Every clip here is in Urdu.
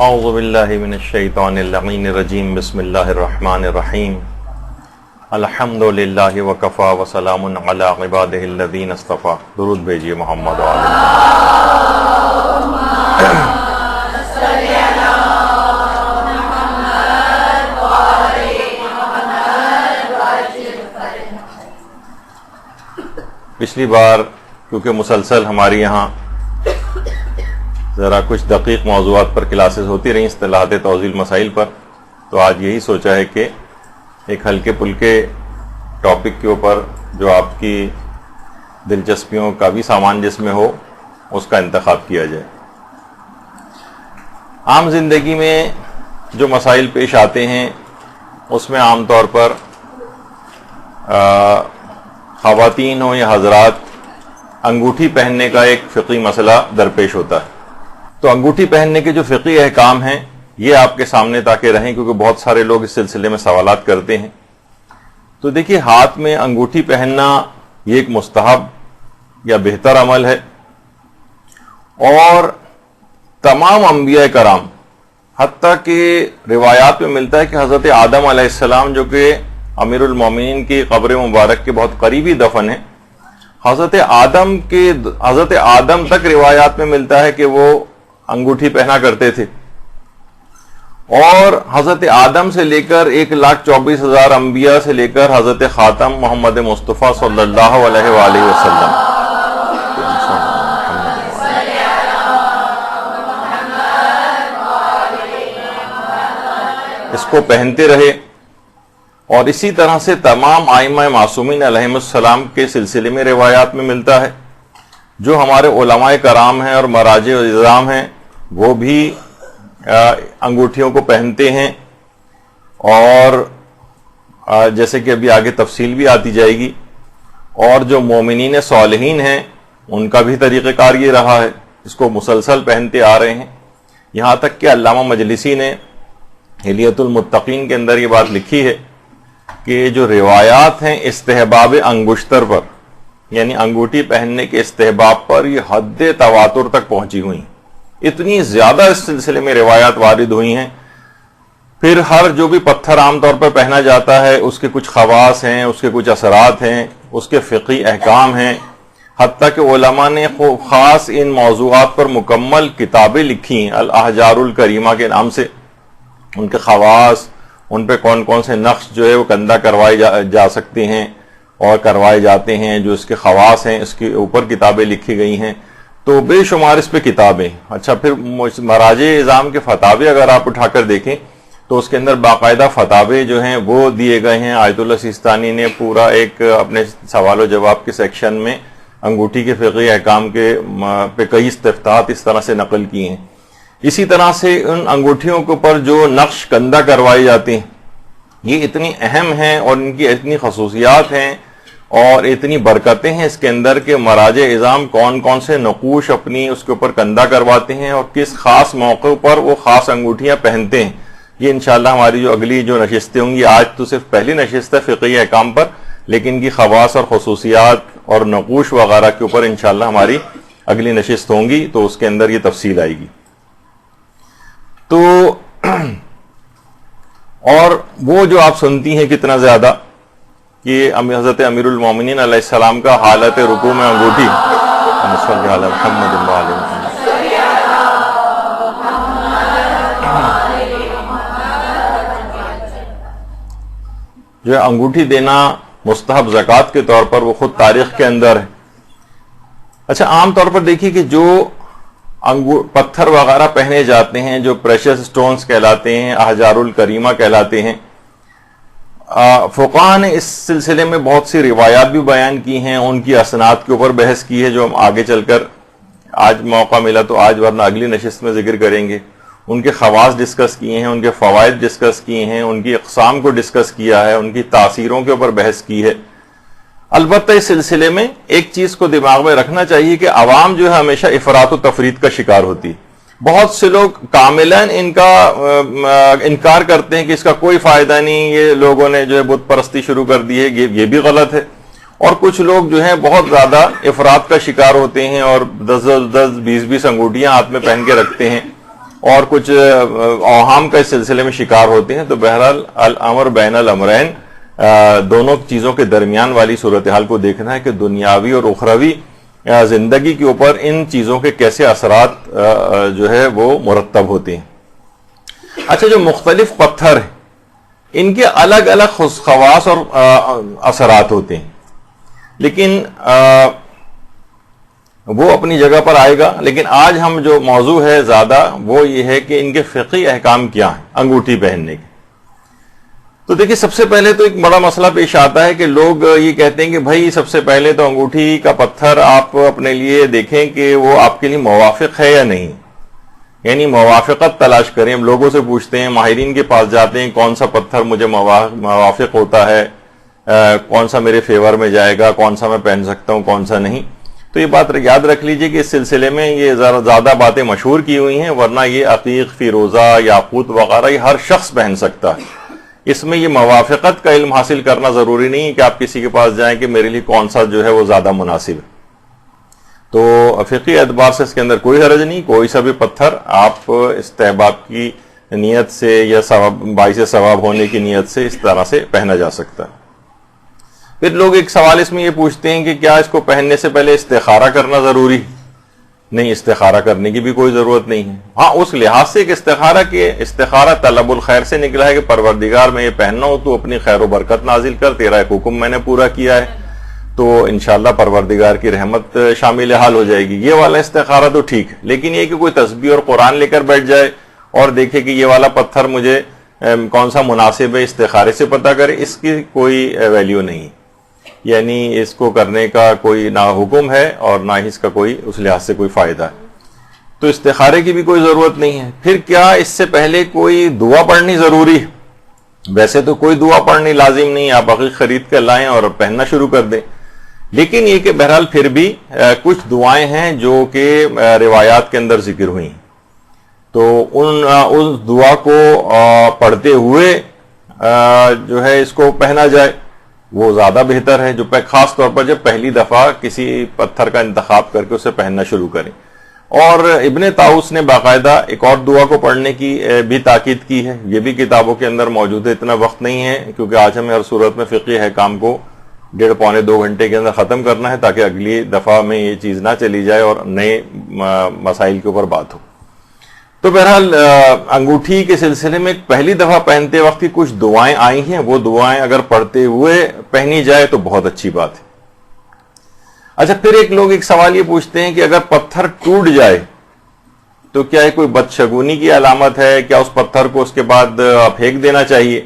اعوذ باللہ من الشیطان اللعین الرجیم بسم اللہ الرحمن الرحیم الحمد للہ وکفا وسلام علی عبادہ الذین اصطفیٰ. درود بھیجیے محمد پچھلی بار کیونکہ مسلسل ہماری یہاں ذرا کچھ دقیق موضوعات پر کلاسز ہوتی رہیں اصطلاحات توضیح مسائل پر، تو آج یہی سوچا ہے کہ ایک ہلکے پھلکے ٹاپک کے اوپر جو آپ کی دلچسپیوں کا بھی سامان جس میں ہو اس کا انتخاب کیا جائے. عام زندگی میں جو مسائل پیش آتے ہیں اس میں عام طور پر خواتین ہوں یا حضرات انگوٹھی پہننے کا ایک فقہی مسئلہ درپیش ہوتا ہے. تو انگوٹھی پہننے کے جو فقہی احکام ہیں یہ آپ کے سامنے تاکہ رہیں، کیونکہ بہت سارے لوگ اس سلسلے میں سوالات کرتے ہیں. تو دیکھیے، ہاتھ میں انگوٹھی پہننا یہ ایک مستحب یا بہتر عمل ہے، اور تمام انبیاء کرام، حتیٰ کہ روایات میں ملتا ہے کہ حضرت آدم علیہ السلام جو کہ امیر المومنین کی قبر مبارک کے بہت قریبی دفن ہے، حضرت آدم تک روایات میں ملتا ہے کہ وہ انگوٹھی پہنا کرتے تھے، اور حضرت آدم سے لے کر 1,24,000 انبیاء سے لے کر حضرت خاتم محمد مصطفیٰ صلی اللہ علیہ وآلہ وسلم اس کو پہنتے رہے. اور اسی طرح سے تمام ائمہ معصومین علیہم السلام کے سلسلے میں روایات میں ملتا ہے. جو ہمارے علماء کرام ہیں اور مراجع و نظام ہیں وہ بھی انگوٹھیوں کو پہنتے ہیں، اور جیسے کہ ابھی آگے تفصیل بھی آتی جائے گی. اور جو مومنین صالحین ہیں ان کا بھی طریقہ کار یہ رہا ہے، اس کو مسلسل پہنتے آ رہے ہیں. یہاں تک کہ علامہ مجلسی نے حلیۃ المتقین کے اندر یہ بات لکھی ہے کہ جو روایات ہیں استحباب انگشتر پر، یعنی انگوٹھی پہننے کے استحباب پر، یہ حد تواتر تک پہنچی ہوئی. اتنی زیادہ اس سلسلے میں روایات وارد ہوئی ہیں. پھر ہر جو بھی پتھر عام طور پر پہنا جاتا ہے اس کے کچھ خواص ہیں، اس کے کچھ اثرات ہیں، اس کے فقہی احکام ہیں. حتیٰ کہ علماء نے خاص ان موضوعات پر مکمل کتابیں لکھی ہیں الاحجار الکریمہ کے نام سے. ان کے خواص، ان پہ کون کون سے نقش جو ہے وہ کندہ کروائے جا سکتے ہیں اور کروائے جاتے ہیں، جو اس کے خواص ہیں اس کے اوپر کتابیں لکھی گئی ہیں. تو بے شمار اس پہ کتابیں. اچھا، پھر مراجع نظام کے فتاوی اگر آپ اٹھا کر دیکھیں تو اس کے اندر باقاعدہ فتاوی جو ہیں وہ دیے گئے ہیں. آیت اللہ سیستانی نے پورا ایک اپنے سوال و جواب کے سیکشن میں انگوٹھی کے فقہی احکام کے پہ کئی استفتاحات اس طرح سے نقل کی ہیں. اسی طرح سے ان انگوٹھیوں کے اوپر جو نقش کندہ کروائے جاتے ہیں یہ اتنی اہم ہیں اور ان کی اتنی خصوصیات ہیں اور اتنی برکتیں ہیں اس کے اندر کہ مراجع اعظام کون کون سے نقوش اپنی اس کے اوپر کندہ کرواتے ہیں اور کس خاص موقع پر وہ خاص انگوٹھیاں پہنتے ہیں. یہ انشاءاللہ ہماری جو اگلی جو نشستیں ہوں گی، آج تو صرف پہلی نشست ہے فقہی احکام پر، لیکن ان کی خواص اور خصوصیات اور نقوش وغیرہ کے اوپر انشاءاللہ ہماری اگلی نشست ہوں گی تو اس کے اندر یہ تفصیل آئے گی. تو اور وہ جو آپ سنتی ہیں کتنا زیادہ کہ حضرت امیر المومنین علیہ السلام کا حالت رکوع میں انگوٹھی جو ہے انگوٹھی دینا مستحب زکوٰۃ کے طور پر، وہ خود تاریخ کے اندر ہے. اچھا، عام طور پر دیکھیے کہ جو پتھر وغیرہ پہنے جاتے ہیں جو پریشس سٹونز کہلاتے ہیں، احجار الکریمہ کہلاتے ہیں، فقہاء نے اس سلسلے میں بہت سی روایات بھی بیان کی ہیں، ان کی اسناد کے اوپر بحث کی ہے جو ہم آگے چل کر آج موقع ملا تو آج ورنہ اگلی نشست میں ذکر کریں گے. ان کے خواص ڈسکس کیے ہیں، ان کے فوائد ڈسکس کیے ہیں، ان کی اقسام کو ڈسکس کیا ہے، ان کی تاثیروں کے اوپر بحث کی ہے. البتہ اس سلسلے میں ایک چیز کو دماغ میں رکھنا چاہیے کہ عوام جو ہے ہمیشہ افراط و تفرید کا شکار ہوتی. بہت سے لوگ کاملاً ان کا انکار کرتے ہیں کہ اس کا کوئی فائدہ نہیں، یہ لوگوں نے جو ہے بت پرستی شروع کر دی ہے، یہ بھی غلط ہے. اور کچھ لوگ جو ہیں بہت زیادہ افراط کا شکار ہوتے ہیں اور 10-10 20-20 انگوٹھیاں ہاتھ میں پہن کے رکھتے ہیں. اور کچھ اوہام کا اس سلسلے میں شکار ہوتے ہیں. تو بہرحال الامر بین الامرین، دونوں چیزوں کے درمیان والی صورتحال کو دیکھنا ہے کہ دنیاوی اور اخروی زندگی کے اوپر ان چیزوں کے کیسے اثرات جو ہے وہ مرتب ہوتے ہیں. اچھا، جو مختلف پتھر ہیں ان کے الگ الگ خواص اور اثرات ہوتے ہیں، لیکن وہ اپنی جگہ پر آئے گا. لیکن آج ہم جو موضوع ہے زیادہ وہ یہ ہے کہ ان کے فقہی احکام کیا ہیں انگوٹھی پہننے کے. تو دیکھیں، سب سے پہلے تو ایک بڑا مسئلہ پیش آتا ہے کہ لوگ یہ کہتے ہیں کہ بھائی سب سے پہلے تو انگوٹھی کا پتھر آپ اپنے لیے دیکھیں کہ وہ آپ کے لیے موافق ہے یا نہیں، یعنی موافقت تلاش کریں. ہم لوگوں سے پوچھتے ہیں، ماہرین کے پاس جاتے ہیں، کون سا پتھر مجھے موافق ہوتا ہے، کون سا میرے فیور میں جائے گا، کون سا میں پہن سکتا ہوں، کون سا نہیں. تو یہ بات یاد رکھ لیجئے کہ اس سلسلے میں یہ زیادہ باتیں مشہور کی ہوئی ہیں، ورنہ یہ عقیق، فیروزہ، یاقوت وغیرہ یہ ہر شخص پہن سکتا ہے. اس میں یہ موافقت کا علم حاصل کرنا ضروری نہیں ہے کہ آپ کسی کے پاس جائیں کہ میرے لیے کون سا جو ہے وہ زیادہ مناسب ہے. تو فقہی اعتبار سے اس کے اندر کوئی حرج نہیں، کوئی سا بھی پتھر آپ استحباب کی نیت سے یا باعث ثواب ہونے کی نیت سے اس طرح سے پہنا جا سکتا ہے. پھر لوگ ایک سوال اس میں یہ پوچھتے ہیں کہ کیا اس کو پہننے سے پہلے استخارہ کرنا ضروری؟ نہیں، استخارہ کرنے کی بھی کوئی ضرورت نہیں ہے. ہاں، اس لحاظ سے کہ استخارہ طلب الخیر سے نکلا ہے کہ پروردگار میں یہ پہننا ہو تو اپنی خیر و برکت نازل کر، تیرا ایک حکم میں نے پورا کیا ہے تو انشاءاللہ پروردگار کی رحمت شامل حال ہو جائے گی. یہ والا استخارہ تو ٹھیک ہے، لیکن یہ کہ کوئی تسبیح اور قرآن لے کر بیٹھ جائے اور دیکھے کہ یہ والا پتھر مجھے کون سا مناسب ہے، استخارے سے پتہ کرے، اس کی کوئی ویلیو نہیں، یعنی اس کو کرنے کا کوئی نہ حکم ہے اور نہ ہی اس کا کوئی اس لحاظ سے کوئی فائدہ ہے. تو استخارے کی بھی کوئی ضرورت نہیں ہے. پھر کیا اس سے پہلے کوئی دعا پڑھنی ضروری ہے؟ ویسے تو کوئی دعا پڑھنی لازم نہیں، آپ عقیق خرید کر لائیں اور پہننا شروع کر دیں. لیکن یہ کہ بہرحال پھر بھی کچھ دعائیں ہیں جو کہ روایات کے اندر ذکر ہوئی، تو اس دعا کو پڑھتے ہوئے جو ہے اس کو پہنا جائے وہ زیادہ بہتر ہے. جو خاص طور پر جب پہلی دفعہ کسی پتھر کا انتخاب کر کے اسے پہننا شروع کریں. اور ابن طاؤس نے باقاعدہ ایک اور دعا کو پڑھنے کی بھی تاکید کی ہے، یہ بھی کتابوں کے اندر موجود ہے. اتنا وقت نہیں ہے کیونکہ آج ہمیں ہر صورت میں فقہی احکام کو 1.5-2 گھنٹے کے اندر ختم کرنا ہے تاکہ اگلی دفعہ میں یہ چیز نہ چلی جائے اور نئے مسائل کے اوپر بات ہو. تو بہرحال انگوٹھی کے سلسلے میں پہلی دفعہ پہنتے وقت کی کچھ دعائیں آئی ہیں، وہ دعائیں اگر پڑھتے ہوئے پہنی جائے تو بہت اچھی بات ہے. اچھا، پھر لوگ ایک سوال یہ پوچھتے ہیں کہ اگر پتھر ٹوٹ جائے تو کیا یہ کوئی بدشگونی کی علامت ہے؟ کیا اس پتھر کو اس کے بعد پھینک دینا چاہیے؟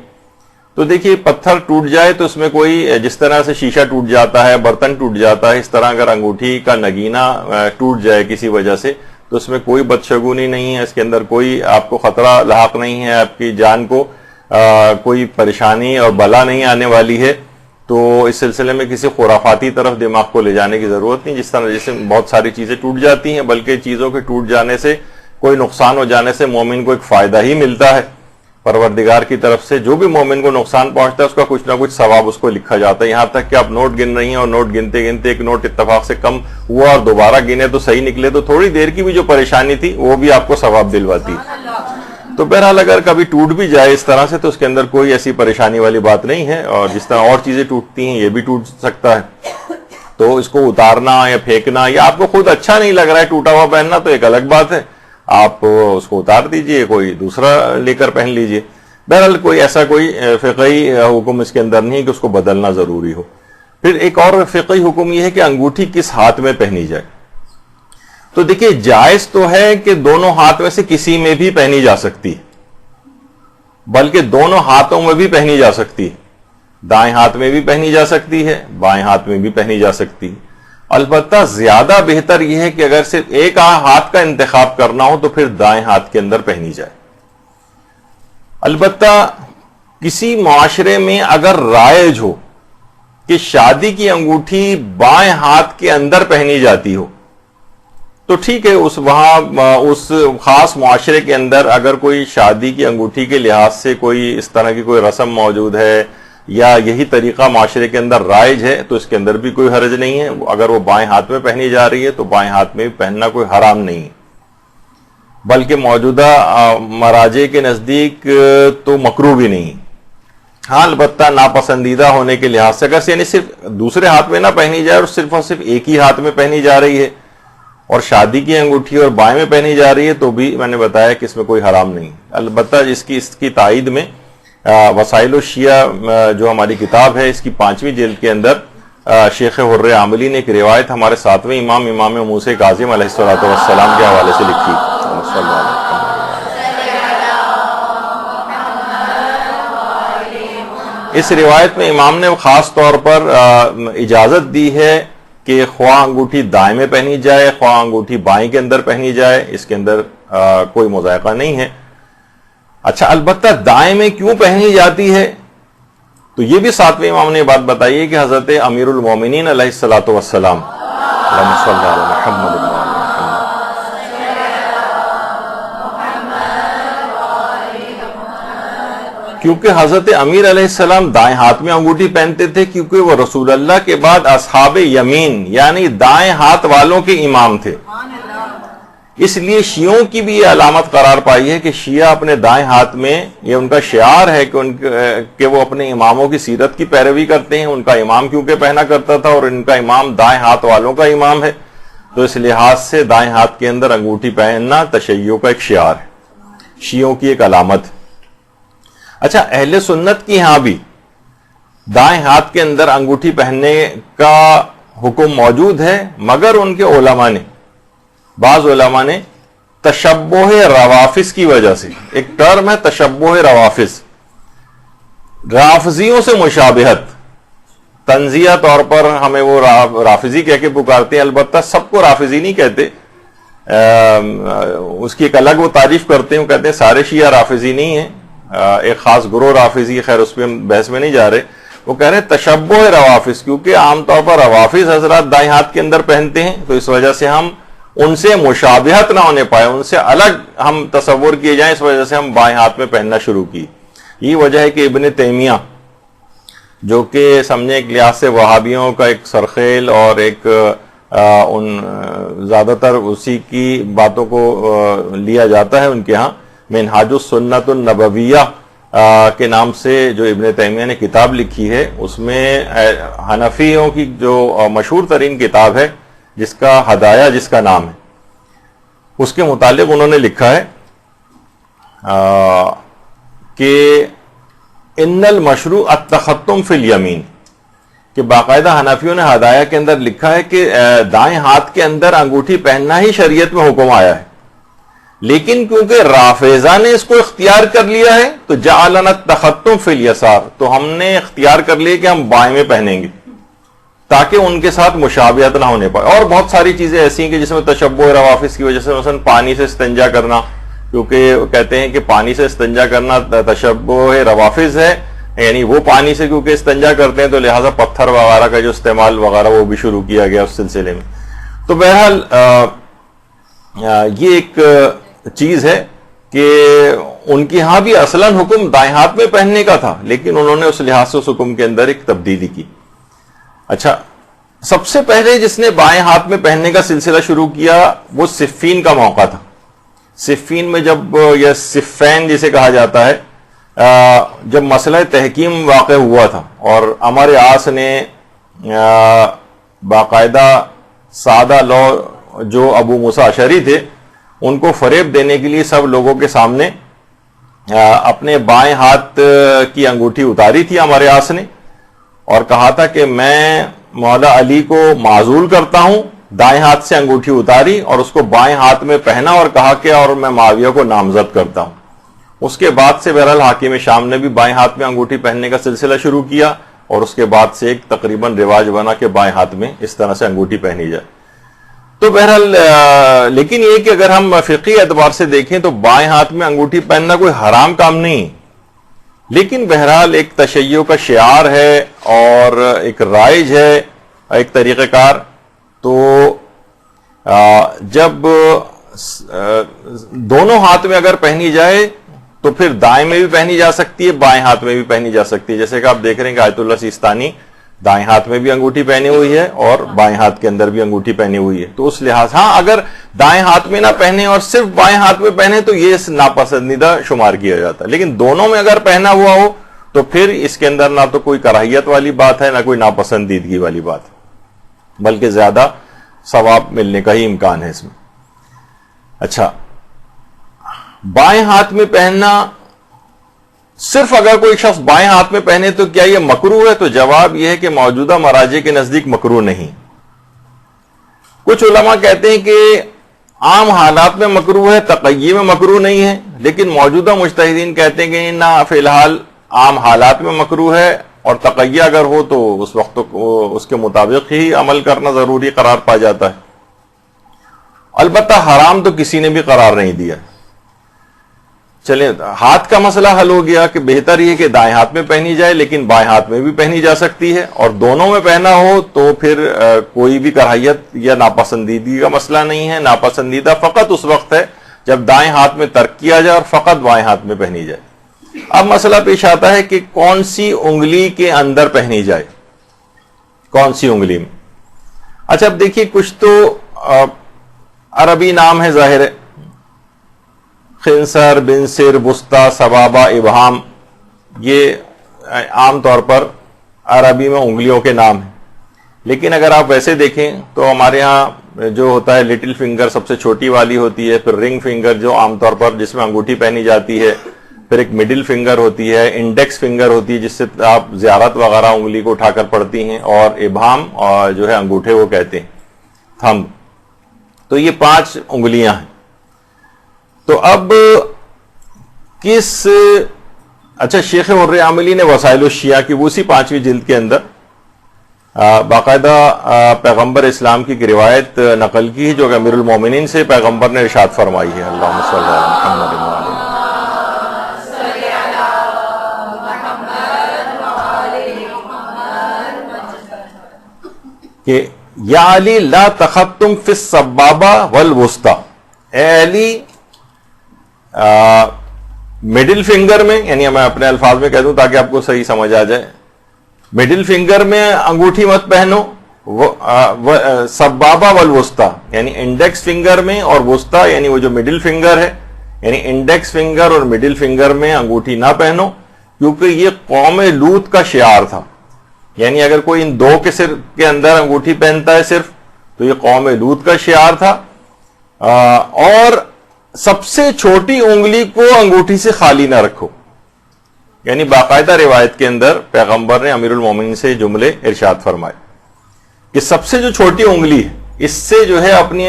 تو دیکھیے، پتھر ٹوٹ جائے تو اس میں کوئی، جس طرح سے شیشہ ٹوٹ جاتا ہے، برتن ٹوٹ جاتا ہے، اس طرح اگر انگوٹھی کا نگینہ ٹوٹ جائے کسی وجہ سے تو اس میں کوئی بدشگونی نہیں ہے، اس کے اندر کوئی آپ کو خطرہ لاحق نہیں ہے، آپ کی جان کو کوئی پریشانی اور بلا نہیں آنے والی ہے. تو اس سلسلے میں کسی خرافاتی طرف دماغ کو لے جانے کی ضرورت نہیں. جس طرح جیسے بہت ساری چیزیں ٹوٹ جاتی ہیں، بلکہ چیزوں کے ٹوٹ جانے سے، کوئی نقصان ہو جانے سے مومن کو ایک فائدہ ہی ملتا ہے پروردگار کی طرف سے. جو بھی مومن کو نقصان پہنچتا ہے اس کا کچھ نہ کچھ ثواب اس کو لکھا جاتا ہے. یہاں تک کہ آپ نوٹ گن رہی ہیں اور نوٹ گنتے گنتے ایک نوٹ اتفاق سے کم ہوا اور دوبارہ گنے تو صحیح نکلے تو تھوڑی دیر کی بھی جو پریشانی تھی وہ بھی آپ کو ثواب دلواتی. تو بہرحال اگر کبھی ٹوٹ بھی جائے اس طرح سے تو اس کے اندر کوئی ایسی پریشانی والی بات نہیں ہے. اور جس طرح اور چیزیں ٹوٹتی ہیں یہ بھی ٹوٹ سکتا ہے. تو اس کو اتارنا یا پھینکنا، یا آپ کو خود اچھا نہیں لگ رہا ہے ٹوٹا ہوا پہننا تو ایک الگ بات ہے، آپ اس کو اتار دیجئے، کوئی دوسرا لے کر پہن لیجئے. بہرحال کوئی ایسا کوئی فقہی حکم اس کے اندر نہیں ہے کہ اس کو بدلنا ضروری ہو. پھر ایک اور فقہی حکم یہ ہے کہ انگوٹھی کس ہاتھ میں پہنی جائے. تو دیکھیے، جائز تو ہے کہ دونوں ہاتھ میں سے کسی میں بھی پہنی جا سکتی ہے، بلکہ دونوں ہاتھوں میں بھی پہنی جا سکتی ہے. دائیں ہاتھ میں بھی پہنی جا سکتی ہے، بائیں ہاتھ میں بھی پہنی جا سکتی ہے. البتہ زیادہ بہتر یہ ہے کہ اگر صرف ایک ہاتھ کا انتخاب کرنا ہو تو پھر دائیں ہاتھ کے اندر پہنی جائے. البتہ کسی معاشرے میں اگر رائج ہو کہ شادی کی انگوٹھی بائیں ہاتھ کے اندر پہنی جاتی ہو تو ٹھیک ہے، اس خاص معاشرے کے اندر اگر کوئی شادی کی انگوٹھی کے لحاظ سے کوئی اس طرح کی کوئی رسم موجود ہے یا یہی طریقہ معاشرے کے اندر رائج ہے تو اس کے اندر بھی کوئی حرج نہیں ہے. اگر وہ بائیں ہاتھ میں پہنی جا رہی ہے تو بائیں ہاتھ میں بھی پہننا کوئی حرام نہیں ہے. بلکہ موجودہ مراجع کے نزدیک تو مکروہ بھی نہیں. ہاں البتہ ناپسندیدہ ہونے کے لحاظ سے اگر یعنی صرف دوسرے ہاتھ میں نہ پہنی جائے اور صرف ایک ہی ہاتھ میں پہنی جا رہی ہے اور شادی کی انگوٹھی اور بائیں میں پہنی جا رہی ہے تو بھی میں نے بتایا کہ اس میں کوئی حرام نہیں. البتہ اس کی تائید میں وسائل الشیعہ جو ہماری کتاب ہے اس کی 5ویں جلد کے اندر شیخ حر عاملی نے ایک روایت ہمارے 7ویں امام موسیٰ کاظم علیہ السلام کے حوالے سے لکھی. اس روایت میں امام نے خاص طور پر اجازت دی ہے کہ خواہ انگوٹھی دائیں میں پہنی جائے خواہ انگوٹھی بائیں کے اندر پہنی جائے، اس کے اندر کوئی مضائقہ نہیں ہے. اچھا البتہ دائیں میں کیوں پہنی جاتی ہے تو یہ بھی 7ویں امام نے بات بتائی ہے کہ حضرت امیر المومنین علیہ الصلوۃ والسلام اللہم صلی علی محمد کیونکہ حضرت امیر علیہ السلام دائیں ہاتھ میں انگوٹھی پہنتے تھے کیونکہ وہ رسول اللہ کے بعد اصحاب یمین یعنی دائیں ہاتھ والوں کے امام تھے. اس لیے شیعوں کی بھی یہ علامت قرار پائی ہے کہ شیعہ اپنے دائیں ہاتھ میں یہ ان کا شعار ہے کہ وہ اپنے اماموں کی سیرت کی پیروی کرتے ہیں. ان کا امام کیونکہ پہنا کرتا تھا اور ان کا امام دائیں ہاتھ والوں کا امام ہے تو اس لحاظ سے دائیں ہاتھ کے اندر انگوٹھی پہننا تشیع کا ایک شعار ہے، شیعوں کی ایک علامت. اچھا اہل سنت کی ہاں بھی دائیں ہاتھ کے اندر انگوٹھی پہننے کا حکم موجود ہے مگر ان کے بعض علماء نے تشبہ روافظ کی وجہ سے، ایک ٹرم ہے تشبہ روافظ، رافضیوں سے مشابہت، تنزیہ طور پر ہمیں وہ رافضی کہہ کے پکارتے ہیں، البتہ سب کو رافضی نہیں کہتے، اس کی ایک الگ وہ تعریف کرتے ہیں، وہ کہتے ہیں سارے شیعہ رافضی نہیں ہیں، ایک خاص گروہ رافضی، خیر اس پہ ہم بحث میں نہیں جا رہے. وہ کہہ رہے ہیں تشبہ روافظ کیونکہ عام طور پر روافظ حضرات دائیں ہاتھ کے اندر پہنتے ہیں تو اس وجہ سے ہم ان سے مشابہت نہ ہونے پائے، ان سے الگ ہم تصور کیے جائیں، اس وجہ سے ہم بائیں ہاتھ میں پہننا شروع کی. یہ وجہ ہے کہ ابن تیمیہ جو کہ سمجھیں ایک لحاظ سے وہابیوں کا ایک سرخیل اور ایک زیادہ تر اسی کی باتوں کو لیا جاتا ہے ان کے ہاں، منہاج السنت النبویہ کے نام سے جو ابن تیمیہ نے کتاب لکھی ہے اس میں حنفیوں کی جو مشہور ترین کتاب ہے جس کا ہدایہ جس کا نام ہے، اس کے متعلق انہوں نے لکھا ہے کہ ان المشروع التختم فی الیمین، کہ باقاعدہ حنفیوں نے ہدایہ کے اندر لکھا ہے کہ دائیں ہاتھ کے اندر انگوٹھی پہننا ہی شریعت میں حکم آیا ہے، لیکن کیونکہ رافضہ نے اس کو اختیار کر لیا ہے تو جعلنا التختم فی الیسار، تو ہم نے اختیار کر لیا کہ ہم بائیں میں پہنیں گے تاکہ ان کے ساتھ مشابہت نہ ہونے پائے. اور بہت ساری چیزیں ایسی ہیں کہ جس میں تشبہ روافظ کی وجہ سے مثلا پانی سے استنجا کرنا، کیونکہ کہتے ہیں کہ پانی سے استنجا کرنا تشبہ روافظ ہے، یعنی وہ پانی سے کیونکہ استنجا کرتے ہیں تو لہٰذا پتھر وغیرہ کا جو استعمال وغیرہ وہ بھی شروع کیا گیا اس سلسلے میں. تو بہرحال یہ ایک چیز ہے کہ ان کی ہاں بھی اصلاً حکم دائیں ہاتھ میں پہننے کا تھا لیکن انہوں نے اس لحاظ سے اس حکم کے اندر ایک تبدیلی کی. اچھا سب سے پہلے جس نے بائیں ہاتھ میں پہننے کا سلسلہ شروع کیا وہ صفین کا موقع تھا. صفین میں جب یہ صفین جسے کہا جاتا ہے، جب مسئلہ تحکیم واقع ہوا تھا اور عمر عاص نے باقاعدہ سادہ لو جو ابو موسیٰ اشعری تھے ان کو فریب دینے کے لیے سب لوگوں کے سامنے اپنے بائیں ہاتھ کی انگوٹھی اتاری تھی عمر عاص نے اور کہا تھا کہ میں مولا علی کو معزول کرتا ہوں، دائیں ہاتھ سے انگوٹھی اتاری اور اس کو بائیں ہاتھ میں پہنا اور کہا کہ اور میں معاویہ کو نامزد کرتا ہوں. اس کے بعد سے بہرحال حاکم شام نے بھی بائیں ہاتھ میں انگوٹھی پہننے کا سلسلہ شروع کیا اور اس کے بعد سے ایک تقریباً رواج بنا کہ بائیں ہاتھ میں اس طرح سے انگوٹھی پہنی جائے. تو بہرحال لیکن یہ کہ اگر ہم فقہی اعتبار سے دیکھیں تو بائیں ہاتھ میں انگوٹھی پہننا کوئی حرام کام نہیں، لیکن بہرحال ایک تشیع کا شعار ہے اور ایک رائج ہے، ایک طریقہ کار. تو جب دونوں ہاتھ میں اگر پہنی جائے تو پھر دائیں میں بھی پہنی جا سکتی ہے، بائیں ہاتھ میں بھی پہنی جا سکتی ہے. جیسے کہ آپ دیکھ رہے ہیں کہ آیت اللہ سیستانی دائیں ہاتھ میں بھی انگوٹھی پہنی ہوئی ہے اور بائیں ہاتھ کے اندر بھی انگوٹھی پہنی ہوئی ہے، تو اس لحاظ ہاں اگر دائیں ہاتھ میں نہ پہنے اور صرف بائیں ہاتھ میں پہنے تو یہ ناپسندیدہ شمار کیا جاتا ہے، لیکن دونوں میں اگر پہنا ہوا ہو تو پھر اس کے اندر نہ تو کوئی کراہیت والی بات ہے نہ کوئی ناپسندیدگی والی بات ہے، بلکہ زیادہ ثواب ملنے کا ہی امکان ہے اس میں۔ اچھا، بائیں ہاتھ میں پہننا، صرف اگر کوئی شخص بائیں ہاتھ میں پہنے تو کیا یہ مکروہ ہے؟ تو جواب یہ ہے کہ موجودہ مراجع کے نزدیک مکروہ نہیں۔ کچھ علماء کہتے ہیں کہ عام حالات میں مکروہ ہے، تقیی میں مکروہ نہیں ہے، لیکن موجودہ مجتہدین کہتے ہیں کہ نہ، فی الحال عام حالات میں مکروہ ہے، اور تقیہ اگر ہو تو اس وقت اس کے مطابق ہی عمل کرنا ضروری قرار پا جاتا ہے۔ البتہ حرام تو کسی نے بھی قرار نہیں دیا۔ چلیں، ہاتھ کا مسئلہ حل ہو گیا کہ بہتر یہ کہ دائیں ہاتھ میں پہنی جائے، لیکن بائیں ہاتھ میں بھی پہنی جا سکتی ہے، اور دونوں میں پہنا ہو تو پھر کوئی بھی کراہیت یا ناپسندیدگی کا مسئلہ نہیں ہے۔ ناپسندیدہ فقط اس وقت ہے جب دائیں ہاتھ میں ترک کیا جائے اور فقط بائیں ہاتھ میں پہنی جائے۔ اب مسئلہ پیش آتا ہے کہ کون سی انگلی کے اندر پہنی جائے، کون سی انگلی میں؟ اچھا، اب دیکھیے، کچھ تو عربی نام ہے، ظاہر ہے، خنصر، بنصر، وسطی، سبابہ، ابہام، یہ عام طور پر عربی میں انگلیوں کے نام ہیں، لیکن اگر آپ ویسے دیکھیں تو ہمارے ہاں جو ہوتا ہے لٹل فنگر سب سے چھوٹی والی ہوتی ہے، پھر رنگ فنگر جو عام طور پر جس میں انگوٹھی پہنی جاتی ہے، پھر ایک مڈل فنگر ہوتی ہے، انڈیکس فنگر ہوتی ہے جس سے آپ زیارت وغیرہ انگلی کو اٹھا کر پڑھتی ہیں، اور ابہام اور جو ہے انگوٹھے وہ کہتے ہیں، تھمب۔ تو یہ 5 انگلیاں ہیں۔ تو اب اچھا، شیخ مرر عاملی نے وسائل الشیعہ کی وہ اسی 5ویں جلد کے اندر باقاعدہ پیغمبر اسلام کی روایت نقل کی ہے جو کہ امیر المومنین سے پیغمبر نے ارشاد فرمائی ہے، اللہم صلی علی محمد وعلی کہ یا علی لا تخطم فی السبابہ والوسطی، اے علی مڈل فنگر میں، یعنی میں اپنے الفاظ میں کہہ دوں تاکہ آپ کو صحیح سمجھ آ جائے، مڈل فنگر میں انگوٹھی مت پہنو، سبابہ والوسطی یعنی انڈیکس فنگر میں، اور وسطی یعنی وہ جو مڈل فنگر ہے، یعنی انڈیکس فنگر اور مڈل فنگر میں انگوٹھی نہ پہنو، کیونکہ یہ قوم لوط کا شعار تھا۔ یعنی اگر کوئی ان 2 کے اندر انگوٹھی پہنتا ہے صرف، تو یہ قوم لوط کا شعار تھا۔ اور سب سے چھوٹی انگلی کو انگوٹھی سے خالی نہ رکھو، یعنی باقاعدہ روایت کے اندر پیغمبر نے امیر المومنین سے جملے ارشاد فرمائے کہ سب سے جو چھوٹی انگلی ہے اس سے جو ہے اپنی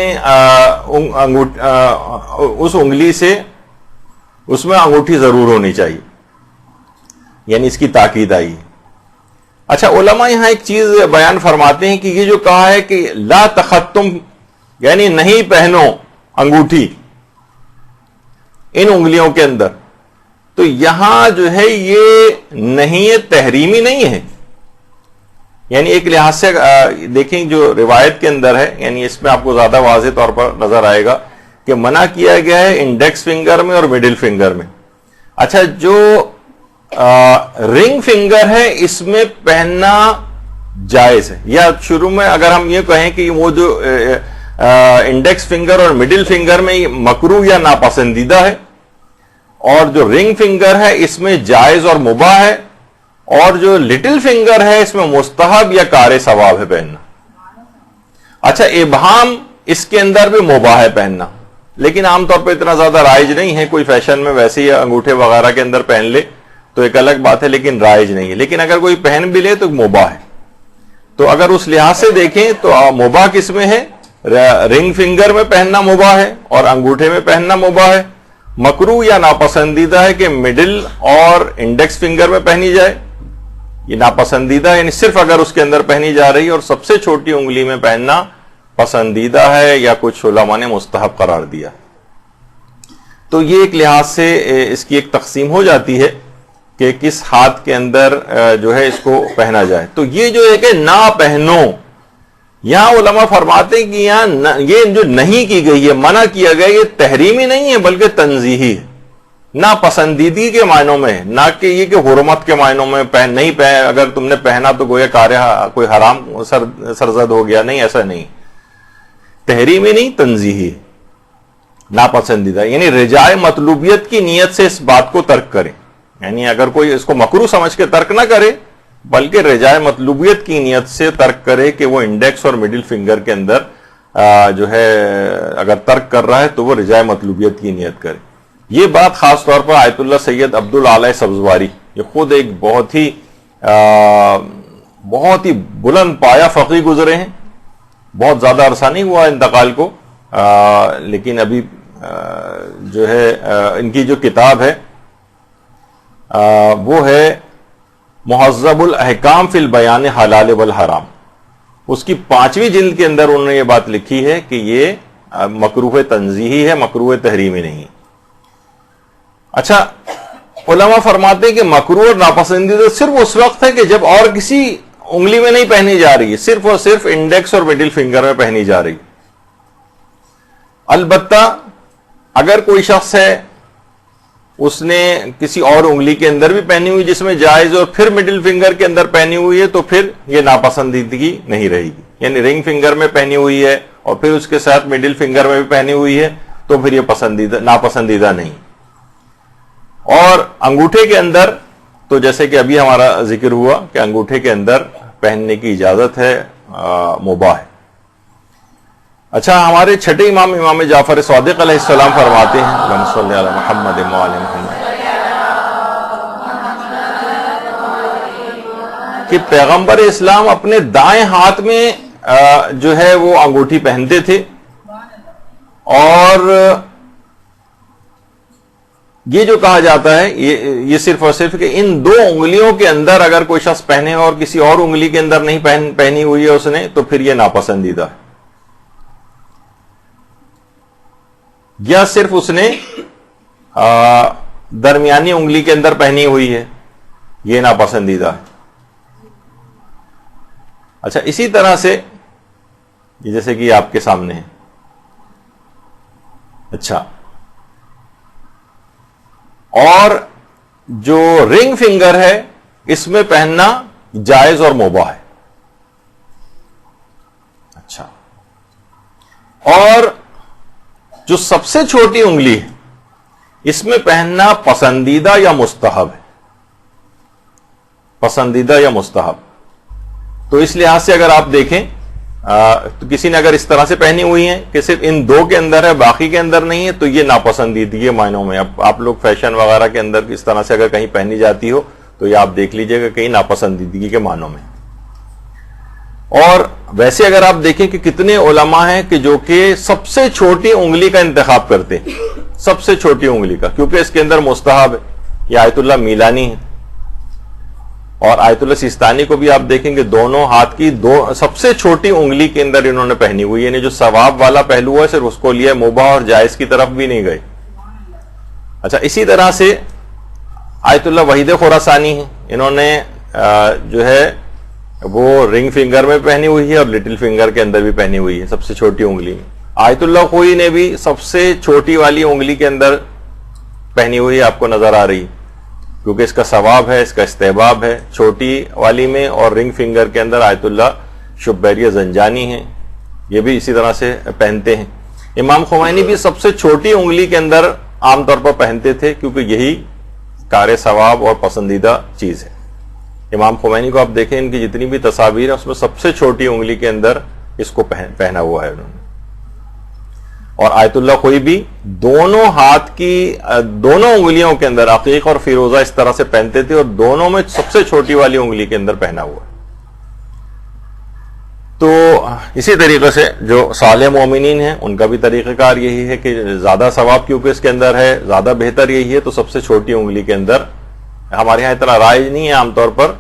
اس انگلی سے اس میں انگوٹھی ضرور ہونی چاہیے، یعنی اس کی تاکید آئی۔ اچھا، علماء یہاں ایک چیز بیان فرماتے ہیں کہ یہ جو کہا ہے کہ لا تختم یعنی نہیں پہنو انگوٹھی ان انگلیوں کے اندر، تو یہاں جو ہے یہ نہیں تحریمی نہیں ہے، یعنی ایک لحاظ سے دیکھیں جو روایت کے اندر ہے، یعنی اس میں آپ کو زیادہ واضح طور پر نظر آئے گا کہ منع کیا گیا ہے انڈیکس فنگر میں اور مڈل فنگر میں۔ اچھا، جو رنگ فنگر ہے اس میں پہننا جائز ہے، یا شروع میں اگر ہم یہ کہیں کہ وہ جو انڈیکس فنگر اور مڈل فنگر میں مکروہ یا ناپسندیدہ ہے، اور جو رنگ فنگر ہے اس میں جائز اور مباح ہے، اور جو لٹل فنگر ہے اس میں مستحب یا کار ثواب ہے پہننا۔ اچھا، ابہام اس کے اندر بھی مباح ہے پہننا، لیکن عام طور پہ اتنا زیادہ رائج نہیں ہے، کوئی فیشن میں ویسے ہی انگوٹھے وغیرہ کے اندر پہن لے تو ایک الگ بات ہے، لیکن رائج نہیں ہے، لیکن اگر کوئی پہن بھی لے تو مباح ہے۔ تو اگر اس لحاظ سے دیکھیں تو مباح کس میں ہے؟ رنگ فنگر میں پہننا مباح ہے اور انگوٹھے میں پہننا مباح ہے۔ مکروہ یا ناپسندیدہ ہے کہ مڈل اور انڈیکس فنگر میں پہنی جائے، یہ ناپسندیدہ یعنی صرف اگر اس کے اندر پہنی جا رہی ہے، اور سب سے چھوٹی انگلی میں پہننا پسندیدہ ہے یا کچھ علماء نے مستحب قرار دیا۔ تو یہ ایک لحاظ سے اس کی ایک تقسیم ہو جاتی ہے کہ کس ہاتھ کے اندر جو ہے اس کو پہنا جائے۔ تو یہ جو ہے کہ نہ پہنو، یہاں علماء فرماتے ہیں کہ یہاں یہ جو نہیں کی گئی ہے، منع کیا گیا، یہ تحریمی نہیں ہے بلکہ تنزیہی ہے، ناپسندیدگی کے معنوں میں، نہ کہ یہ کہ حرمت کے معنوں میں نہیں پہن، اگر تم نے پہنا تو گویا کوئی حرام سرزد ہو گیا، نہیں، ایسا نہیں، تحریمی نہیں، تنزیہی، ناپسندیدہ، یعنی رجائے مطلوبیت کی نیت سے اس بات کو ترک کرے، یعنی اگر کوئی اس کو مکروہ سمجھ کے ترک نہ کرے بلکہ رجائے مطلوبیت کی نیت سے ترک کرے کہ وہ انڈیکس اور مڈل فنگر کے اندر جو ہے اگر ترک کر رہا ہے تو وہ رجائے مطلوبیت کی نیت کرے۔ یہ بات خاص طور پر آیت اللہ سید عبد العالی سبزواری، یہ خود ایک بہت ہی بلند پایا فقیہ گزرے ہیں، بہت زیادہ عرصہ نہیں ہوا انتقال کو، لیکن ابھی جو ہے ان کی جو کتاب ہے وہ ہے مہذب الاحکام فی البیان حلال والحرام، اس کی 5ویں جلد کے اندر انہوں نے یہ بات لکھی ہے کہ یہ مکروہ تنزیہی ہے، مکروہ تحریمی نہیں۔ اچھا، علماء فرماتے ہیں کہ مکروہ اور ناپسندیدہ صرف اس وقت ہے کہ جب اور کسی انگلی میں نہیں پہنی جا رہی ہے، صرف اور صرف انڈیکس اور مڈل فنگر میں پہنی جا رہی۔ البتہ اگر کوئی شخص ہے اس نے کسی اور انگلی کے اندر بھی پہنی ہوئی جس میں جائز اور پھر مڈل فنگر کے اندر پہنی ہوئی ہے تو پھر یہ ناپسندیدگی نہیں رہے گی، یعنی رنگ فنگر میں پہنی ہوئی ہے اور پھر اس کے ساتھ مڈل فنگر میں بھی پہنی ہوئی ہے تو پھر یہ ناپسندیدہ نہیں۔ اور انگوٹھے کے اندر تو جیسے کہ ابھی ہمارا ذکر ہوا کہ انگوٹھے کے اندر پہننے کی اجازت ہے، مباح ہے۔ اچھا، ہمارے چھٹے امام جعفر صادق علیہ السلام فرماتے ہیں، اللہم صلی علی محمد وعلی محمد، کہ پیغمبر اسلام اپنے دائیں ہاتھ میں جو ہے وہ انگوٹھی پہنتے تھے، اور یہ جو کہا جاتا ہے یہ صرف اور صرف کہ ان 2 انگلیوں کے اندر اگر کوئی شخص پہنے اور کسی اور انگلی کے اندر نہیں پہنی ہوئی ہے اس نے تو پھر یہ ناپسندیدہ ہے، یا صرف اس نے درمیانی انگلی کے اندر پہنی ہوئی ہے، یہ ناپسندیدہ ہے۔ اچھا، اسی طرح سے جیسے کہ آپ کے سامنے ہے، اچھا، اور جو رنگ فنگر ہے اس میں پہننا جائز اور مباح ہے۔ اچھا، اور جو سب سے چھوٹی انگلی ہے اس میں پہننا پسندیدہ یا مستحب ہے، پسندیدہ یا مستحب۔ تو اس لحاظ سے اگر آپ دیکھیں تو کسی نے اگر اس طرح سے پہنی ہوئی ہیں کہ صرف ان 2 کے اندر ہے باقی کے اندر نہیں ہے تو یہ ناپسندیدگی معنوں میں، اب آپ لوگ فیشن وغیرہ کے اندر اس طرح سے اگر کہیں پہنی جاتی ہو تو یہ آپ دیکھ لیجئے گا کہیں ناپسندیدگی کے معنوں میں۔ اور ویسے اگر آپ دیکھیں کہ کتنے علماء ہیں کہ جو کہ سب سے چھوٹی انگلی کا انتخاب کرتے ہیں، سب سے چھوٹی انگلی کا، کیونکہ اس کے اندر مستحب ہے۔ یہ آیت اللہ میلانی ہے اور آیت اللہ سیستانی کو بھی آپ دیکھیں کہ دونوں ہاتھ کی سب سے چھوٹی انگلی کے اندر انہوں نے پہنی ہوئی، یعنی جو ثواب والا پہلو ہے صرف اس کو لیا، مباح اور جائز کی طرف بھی نہیں گئے۔ اچھا، اسی طرح سے آیت اللہ وحید خراسانی ہیں، انہوں نے جو ہے وہ رنگ فنگر میں پہنی ہوئی ہے اور لٹل فنگر کے اندر بھی پہنی ہوئی ہے، سب سے چھوٹی انگلی میں۔ آیت اللہ خوئی نے بھی سب سے چھوٹی والی انگلی کے اندر پہنی ہوئی ہے، آپ کو نظر آ رہی، کیونکہ اس کا ثواب ہے، اس کا استحباب ہے چھوٹی والی میں۔ اور رنگ فنگر کے اندر آیت اللہ شبیریہ زنجانی ہیں، یہ بھی اسی طرح سے پہنتے ہیں۔ امام خمینی بھی سب سے چھوٹی انگلی کے اندر عام طور پر پہنتے تھے کیونکہ یہی کار ثواب اور پسندیدہ چیز ہے۔ امام خمینی کو آپ دیکھیں، ان کی جتنی بھی تصاویر ہیں اس میں سب سے چھوٹی انگلی کے اندر اس کو پہنا ہوا ہے انہوں نے۔ اور آیت اللہ خوئی بھی دونوں ہاتھ کی دونوں انگلیوں کے اندر عقیق اور فیروزہ اس طرح سے پہنتے تھے اور دونوں میں سب سے چھوٹی والی انگلی کے اندر پہنا ہوا ہے۔ تو اسی طریقے سے جو صالح مومنین ہیں ان کا بھی طریقہ کار یہی ہے کہ زیادہ ثواب کیونکہ اس کے اندر ہے، زیادہ بہتر یہی ہے، تو سب سے چھوٹی انگلی کے اندر، ہمارے یہاں اتنا رائج نہیں ہے، عام طور پر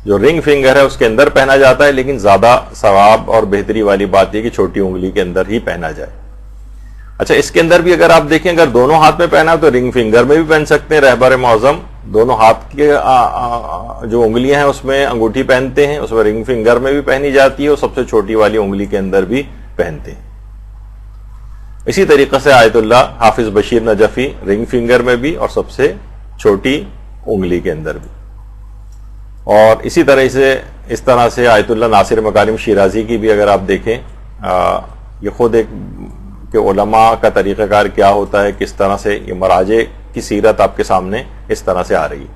جو رنگ فنگر ہے اس کے اندر پہنا جاتا ہے، لیکن زیادہ ثواب اور بہتری والی بات یہ کہ چھوٹی انگلی کے اندر ہی پہنا جائے۔ اچھا، اس کے اندر بھی اگر آپ دیکھیں، اگر دونوں ہاتھ میں پہنا تو رنگ فنگر میں بھی پہن سکتے ہیں، رہبر معظم دونوں ہاتھ کے جو انگلیاں ہیں اس میں انگوٹھی پہنتے ہیں، اس میں رنگ فنگر میں بھی پہنی جاتی ہے اور سب سے چھوٹی والی انگلی کے اندر بھی پہنتے ہیں۔ اسی طریقے سے آیت اللہ حافظ بشیر نجفی رنگ فنگر میں بھی اور سب سے چھوٹی انگلی کے اندر بھی. اور اسی طرح سے آیت اللہ ناصر مکارم شیرازی کی بھی اگر آپ دیکھیں، یہ خود ایک کہ علماء کا طریقہ کار کیا ہوتا ہے، کس طرح سے یہ مراجع کی سیرت آپ کے سامنے اس طرح سے آ رہی ہے.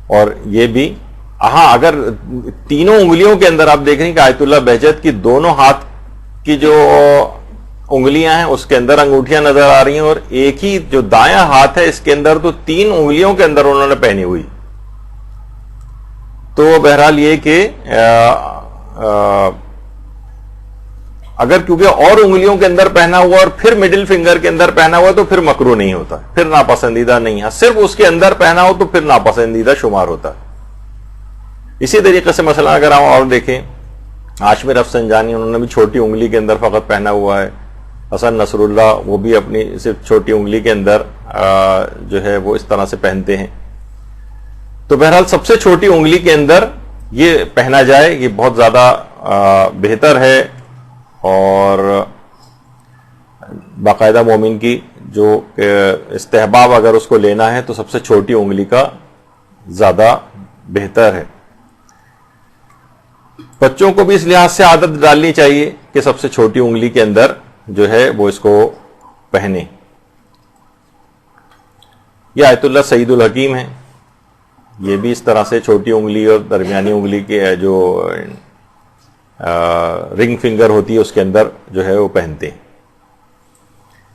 اور یہ بھی اگر تینوں انگلیوں کے اندر آپ دیکھ رہے ہیں کہ آیت اللہ بہجت کی دونوں ہاتھ کی جو انگلیاں ہیں اس کے اندر انگوٹھیاں نظر آ رہی ہیں، اور ایک ہی جو دایاں ہاتھ ہے اس کے اندر تو 3 انگلیوں کے اندر انہوں نے پہنی ہوئی. تو بہرحال یہ کہ اگر کیونکہ اور انگلیوں کے اندر پہنا ہوا اور پھر مڈل فنگر کے اندر پہنا ہوا تو پھر مکروہ نہیں ہوتا، پھر ناپسندیدہ نہیں ہے. صرف اس کے اندر پہنا ہو تو پھر ناپسندیدہ شمار ہوتا ہے. اسی طریقے سے مثلا اگر ہم اور دیکھیں، عاشمر افسنجانی انہوں نے بھی چھوٹی انگلی کے اندر فقط پہنا ہوا ہے. حسن نصر اللہ وہ بھی اپنی صرف چھوٹی انگلی کے اندر جو ہے وہ اس طرح سے پہنتے ہیں. تو بہرحال سب سے چھوٹی انگلی کے اندر یہ پہنا جائے، یہ بہت زیادہ بہتر ہے. اور باقاعدہ مومن کی جو استحباب اگر اس کو لینا ہے تو سب سے چھوٹی انگلی کا زیادہ بہتر ہے. بچوں کو بھی اس لحاظ سے عادت ڈالنی چاہیے کہ سب سے چھوٹی انگلی کے اندر جو ہے وہ اس کو پہنے. یہ آیت اللہ سعید الحکیم ہے، یہ بھی اس طرح سے چھوٹی انگلی اور درمیانی انگلی کے جو رنگ فنگر ہوتی ہے اس کے اندر جو ہے وہ پہنتے ہیں.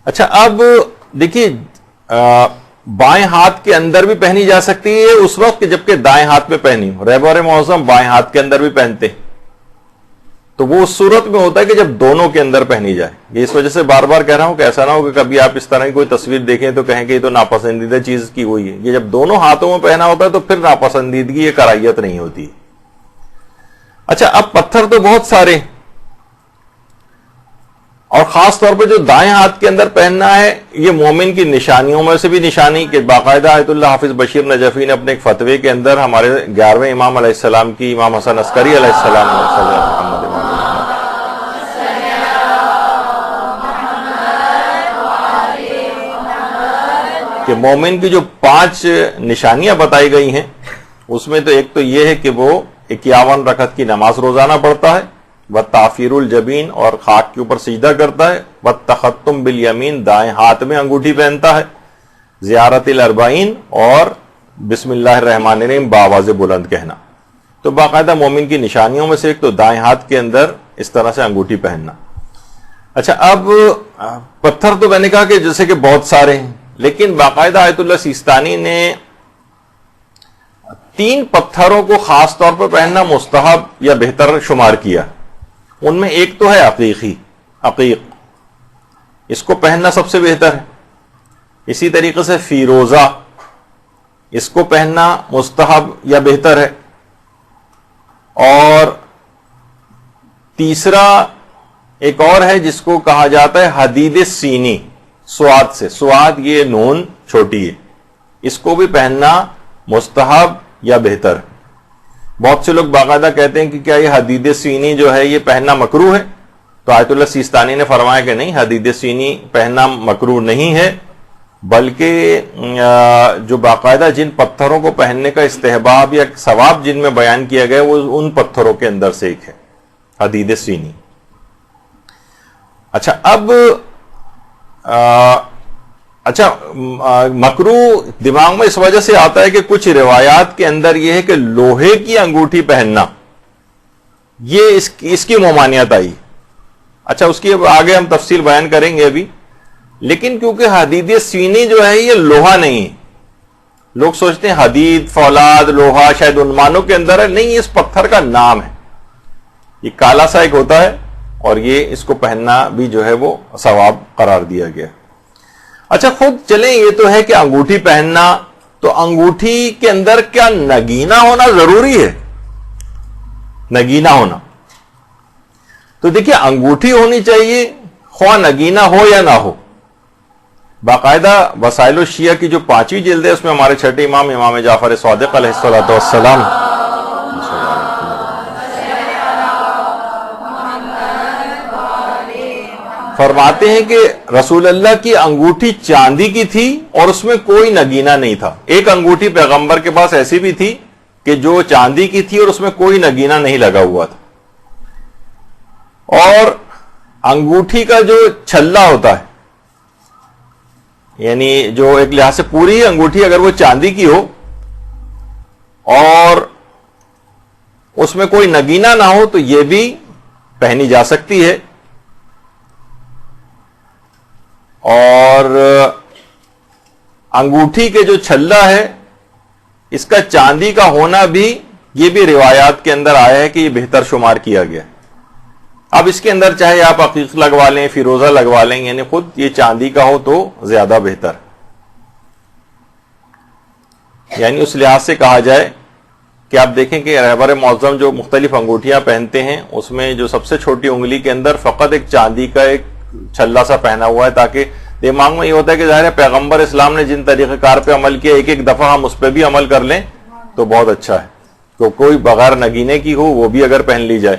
اچھا اب دیکھیے بائیں ہاتھ کے اندر بھی پہنی جا سکتی ہے اس وقت جبکہ دائیں ہاتھ میں پہنی ہو. رہبر معظم بائیں ہاتھ کے اندر بھی پہنتے ہیں، تو وہ اس صورت میں ہوتا ہے کہ جب دونوں کے اندر پہنی جائے. یہ اس وجہ سے بار بار کہہ رہا ہوں کہ ایسا نہ ہو کہ کبھی آپ اس طرح کی کوئی تصویر دیکھیں تو کہیں کہ یہ تو ناپسندیدہ چیز کی ہوئی ہے. یہ جب دونوں ہاتھوں میں پہنا ہوتا ہے تو پھر ناپسندیدگی یہ کراہیت نہیں ہوتی. اچھا اب پتھر تو بہت سارے، اور خاص طور پہ جو دائیں ہاتھ کے اندر پہننا ہے یہ مومن کی نشانیوں میں سے بھی نشانی کہ باقاعدہ آیت اللہ حافظ بشیر نجفی نے اپنے ایک فتوے کے اندر ہمارے 11ویں امام علیہ السلام کی امام حسن عسکری علیہ السلام کہ مومن کی جو 5 نشانیاں بتائی گئی ہیں اس میں تو ایک تو یہ ہے کہ وہ 51 رکعت کی نماز روزانہ پڑھتا ہے، وَتَعْفِيرُ الْجَبِينَ اور خاک کے اوپر سجدہ کرتا ہے، وَالتَّخَتُّمْ بِالْيَمِينَ دائیں ہاتھ میں انگوٹھی پہنتا ہے، زیارت الاربعین اور بسم اللہ الرحمن الرحیم بآواز بلند کہنا. تو باقاعدہ مومن کی نشانیوں میں سے ایک تو دائیں ہاتھ کے اندر اس طرح سے انگوٹھی پہننا. اچھا اب پتھر تو میں نے کہا کہ جیسے کہ بہت سارے ہیں، لیکن باقاعدہ آیت اللہ سیستانی نے 3 پتھروں کو خاص طور پر پہننا مستحب یا بہتر شمار کیا. ان میں ایک تو ہے عقیق، اس کو پہننا سب سے بہتر ہے. اسی طریقے سے فیروزہ، اس کو پہننا مستحب یا بہتر ہے. اور تیسرا ایک اور ہے جس کو کہا جاتا ہے حدید سینی، سواد سے، سواد یہ نون چھوٹی ہے، اس کو بھی پہننا مستحب یا بہتر. بہت سے لوگ باقاعدہ کہتے ہیں کہ کیا یہ حدید سینی جو ہے یہ پہننا مکروہ ہے؟ تو آیت اللہ سیستانی نے فرمایا کہ نہیں، حدید سینی پہننا مکروہ نہیں ہے، بلکہ جو باقاعدہ جن پتھروں کو پہننے کا استحباب یا ثواب جن میں بیان کیا گیا وہ ان پتھروں کے اندر سے ایک ہے حدید سینی. اچھا اب مکروہ دماغ میں اس وجہ سے آتا ہے کہ کچھ روایات کے اندر یہ ہے کہ لوہے کی انگوٹھی پہننا یہ اس کی ممانعت آئی. اچھا اس کی آگے ہم تفصیل بیان کریں گے ابھی، لیکن کیونکہ حدید سینی جو ہے یہ لوہا نہیں ہے، لوگ سوچتے ہیں حدید فولاد لوہا شاید ان معنوں کے اندر ہے، نہیں، اس پتھر کا نام ہے. یہ کالا سا ایک ہوتا ہے اور یہ اس کو پہننا بھی جو ہے وہ ثواب قرار دیا گیا. اچھا خود چلیں یہ تو ہے کہ انگوٹھی پہننا، تو انگوٹھی کے اندر کیا نگینہ ہونا ضروری ہے؟ نگینہ ہونا تو دیکھیے انگوٹھی ہونی چاہیے خواہ نگینہ ہو یا نہ ہو. باقاعدہ وسائل الشیعہ کی جو 5ویں جلد ہے اس میں ہمارے چھٹے امام امام جعفر صادق علیہ السلام فرماتے ہیں کہ رسول اللہ کی انگوٹھی چاندی کی تھی اور اس میں کوئی نگینہ نہیں تھا. ایک انگوٹھی پیغمبر کے پاس ایسی بھی تھی کہ جو چاندی کی تھی اور اس میں کوئی نگینہ نہیں لگا ہوا تھا. اور انگوٹھی کا جو چھلا ہوتا ہے، یعنی جو ایک لحاظ سے پوری انگوٹھی اگر وہ چاندی کی ہو اور اس میں کوئی نگینہ نہ ہو تو یہ بھی پہنی جا سکتی ہے. اور انگوٹھی کے جو چھلا ہے اس کا چاندی کا ہونا بھی، یہ بھی روایات کے اندر آیا ہے کہ یہ بہتر شمار کیا گیا. اب اس کے اندر چاہے آپ عقیق لگوا لیں، فیروزہ لگوا لیں، یعنی خود یہ چاندی کا ہو تو زیادہ بہتر. یعنی اس لحاظ سے کہا جائے کہ آپ دیکھیں کہ رہبر معظم جو مختلف انگوٹھیاں پہنتے ہیں اس میں جو سب سے چھوٹی انگلی کے اندر فقط ایک چاندی کا ایک چھلا سا پہنا ہوا ہے، تاکہ دماغ میں یہ ہوتا ہے کہ ظاہر ہے پیغمبر اسلام نے جن طریقہ کار پہ عمل کیا ایک ایک دفعہ ہم اس پہ بھی عمل کر لیں تو بہت اچھا ہے. تو کوئی بغیر نگینے کی ہو وہ بھی اگر پہن لی جائے،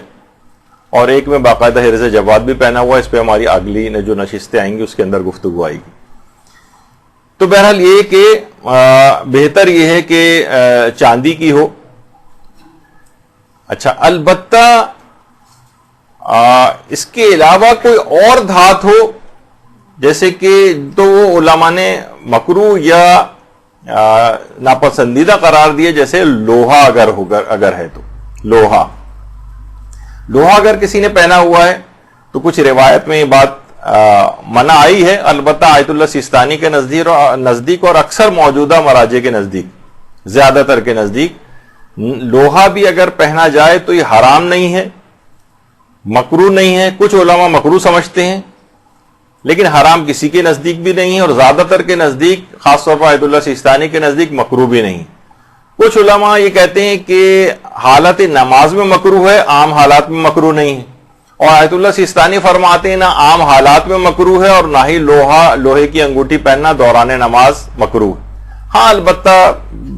اور ایک میں باقاعدہ حرز جواد بھی پہنا ہوا ہے. اس پہ ہماری اگلی جو نشستیں آئیں گی اس کے اندر گفتگو آئے گی. تو بہرحال یہ کہ بہتر یہ ہے کہ چاندی کی ہو. اچھا، البتہ اس کے علاوہ کوئی اور دھات ہو، جیسے کہ تو وہ علماء نے مکروہ یا ناپسندیدہ قرار دیا، جیسے لوہا اگر ہے تو لوہا اگر کسی نے پہنا ہوا ہے تو کچھ روایت میں یہ بات منع آئی ہے. البتہ آیت اللہ سیستانی کے نزدیک اور اکثر موجودہ مراجع کے نزدیک، زیادہ تر کے نزدیک، لوہا بھی اگر پہنا جائے تو یہ حرام نہیں ہے، مکروہ نہیں ہے. کچھ علماء مکروہ سمجھتے ہیں لیکن حرام کسی کے نزدیک بھی نہیں ہے، اور زیادہ تر کے نزدیک، خاص طور پر آیت اللہ سیستانی کے نزدیک، مکروہ بھی نہیں. کچھ علماء یہ کہتے ہیں کہ حالت نماز میں مکروہ ہے، عام حالات میں مکروہ نہیں ہے. اور آیت اللہ سیستانی فرماتے ہیں نہ عام حالات میں مکروہ ہے اور نہ ہی لوہے کی انگوٹھی پہننا دوران نماز مکروہ. ہاں البتہ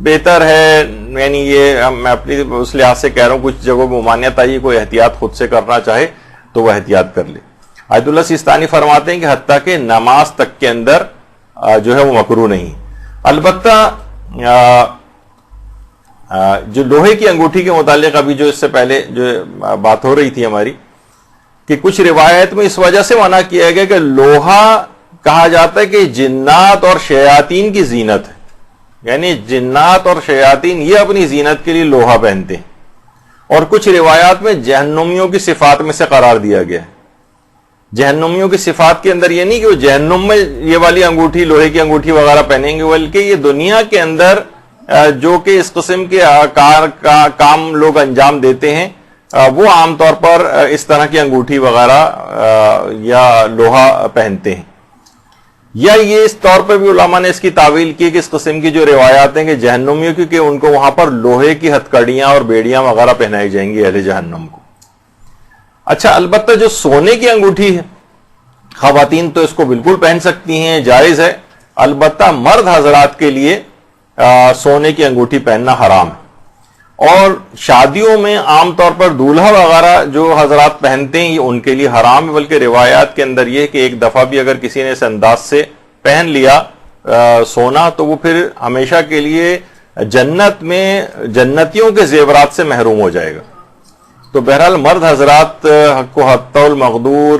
بہتر ہے، یعنی یہ میں اپنی اس لحاظ سے کہہ رہا ہوں، کچھ جگہوں میں ممانعت آئی، کوئی احتیاط خود سے کرنا چاہے تو وہ احتیاط کر لے. آیت اللہ سیستانی فرماتے ہیں کہ حتیٰ کہ نماز تک کے اندر جو ہے وہ مکروہ نہیں. البتہ جو لوہے کی انگوٹھی کے متعلق ابھی جو اس سے پہلے جو بات ہو رہی تھی ہماری، کہ کچھ روایت میں اس وجہ سے منع کیا گیا کہ لوہا کہا جاتا ہے کہ جنات اور شیاطین کی زینت ہے، یعنی جنات اور شیاطین یہ اپنی زینت کے لیے لوہا پہنتے ہیں. اور کچھ روایات میں جہنمیوں کی صفات میں سے قرار دیا گیا ہے. جہنمیوں کی صفات کے اندر یہ نہیں کہ وہ جہنم میں یہ والی انگوٹھی، لوہے کی انگوٹھی وغیرہ پہنیں گے، بلکہ یہ دنیا کے اندر جو کہ اس قسم کے کام لوگ انجام دیتے ہیں وہ عام طور پر اس طرح کی انگوٹھی وغیرہ یا لوہا پہنتے ہیں. یا یہ اس طور پر بھی علماء نے اس کی تعویل کی کہ اس قسم کی جو روایات ہیں کہ جہنمیوں کی، کہ ان کو وہاں پر لوہے کی ہتھکڑیاں اور بیڑیاں وغیرہ پہنائی جائیں گی اہل جہنم کو. اچھا، البتہ جو سونے کی انگوٹھی ہے، خواتین تو اس کو بالکل پہن سکتی ہیں، جائز ہے. البتہ مرد حضرات کے لیے سونے کی انگوٹھی پہننا حرام ہے. اور شادیوں میں عام طور پر دولہا وغیرہ جو حضرات پہنتے ہیں یہ ان کے لیے حرام ہے. بلکہ روایات کے اندر یہ کہ ایک دفعہ بھی اگر کسی نے اس انداز سے پہن لیا سونا تو وہ پھر ہمیشہ کے لیے جنت میں جنتیوں کے زیورات سے محروم ہو جائے گا. تو بہرحال مرد حضرات کو حتی المقدور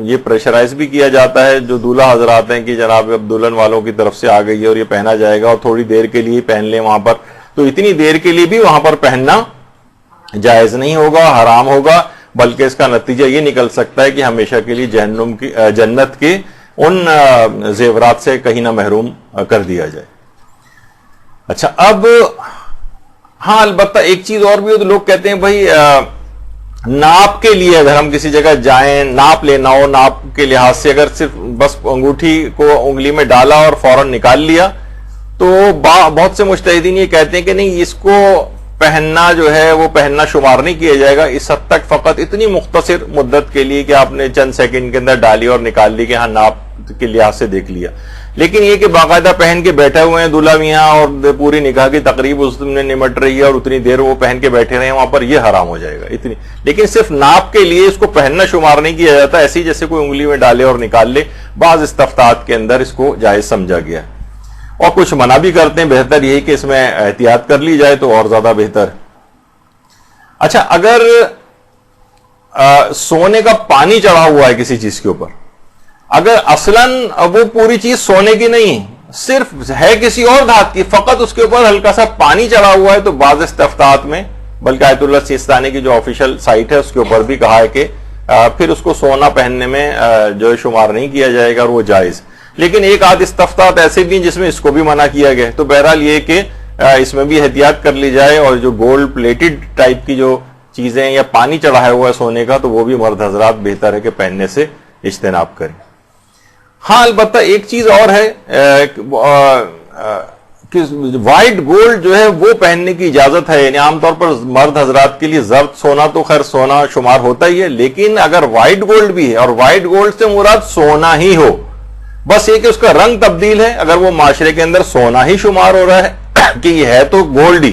یہ پریشرائز بھی کیا جاتا ہے جو دولہا حضرات ہیں کہ جناب اب دلہن والوں کی طرف سے آ گئی ہے اور یہ پہنا جائے گا اور تھوڑی دیر کے لیے پہن لیں وہاں پر، تو اتنی دیر کے لیے بھی وہاں پر پہننا جائز نہیں ہوگا، حرام ہوگا. بلکہ اس کا نتیجہ یہ نکل سکتا ہے کہ ہمیشہ کے لیے جنت کے ان زیورات سے کہیں نہ محروم کر دیا جائے. اچھا، اب ہاں البتہ ایک چیز اور بھی ہو تو لوگ کہتے ہیں بھائی ناپ کے لیے اگر ہم کسی جگہ جائیں، ناپ لینا ہو، ناپ کے لحاظ سے اگر صرف بس انگوٹھی کو انگلی میں ڈالا اور فوراً نکال لیا تو بہت سے مجتہدین یہ کہتے ہیں کہ نہیں، اس کو پہننا جو ہے وہ پہننا شمار نہیں کیا جائے گا. اس حد تک فقط اتنی مختصر مدت کے لیے کہ آپ نے چند سیکنڈ کے اندر ڈالی اور نکال لی کہ ہاں ناپ کے لحاظ سے دیکھ لیا. لیکن یہ کہ باقاعدہ پہن کے بیٹھے ہوئے ہیں دلہا میاں اور پوری نکاح کی تقریب اس میں نمٹ رہی ہے اور اتنی دیر وہ پہن کے بیٹھے رہے ہیں وہاں پر, یہ حرام ہو جائے گا اتنی. لیکن صرف ناپ کے لیے اس کو پہننا شمار نہیں کیا جاتا, ایسی جیسے کوئی انگلی میں ڈالے اور نکال لے. بعض استفتاءات کے اندر اس کو جائز سمجھا گیا ہے اور کچھ منع بھی کرتے ہیں. بہتر یہی کہ اس میں احتیاط کر لی جائے تو اور زیادہ بہتر. اچھا, اگر سونے کا پانی چڑھا ہوا ہے کسی چیز کے اوپر, اگر اصلاً وہ پوری چیز سونے کی نہیں صرف ہے کسی اور دھات کی, فقط اس کے اوپر ہلکا سا پانی چڑھا ہوا ہے, تو بعض استفتاءات میں بلکہ آیت اللہ سیستانی کی جو آفیشیل سائٹ ہے اس کے اوپر بھی کہا ہے کہ پھر اس کو سونا پہننے میں جو شمار نہیں کیا جائے گا اور وہ جائز. لیکن ایک آدھ استفتاءات ایسے بھی ہیں جس میں اس کو بھی منع کیا گیا. تو بہرحال یہ کہ اس میں بھی احتیاط کر لی جائے, اور جو گولڈ پلیٹڈ ٹائپ کی جو چیزیں یا پانی چڑھایا ہوا ہے سونے کا, تو وہ بھی مرد حضرات بہتر ہے کہ پہننے سے اجتناب کریں. ہاں البتہ ایک چیز اور ہے کہ وائٹ گولڈ جو ہے وہ پہننے کی اجازت ہے. یعنی عام طور پر مرد حضرات کے لیے زرد سونا تو خیر سونا شمار ہوتا ہی ہے, لیکن اگر وائٹ گولڈ بھی ہے اور وائٹ گولڈ سے مراد سونا ہی ہو, بس یہ کہ اس کا رنگ تبدیل ہے, اگر وہ معاشرے کے اندر سونا ہی شمار ہو رہا ہے کہ یہ ہے تو گولڈ ہی,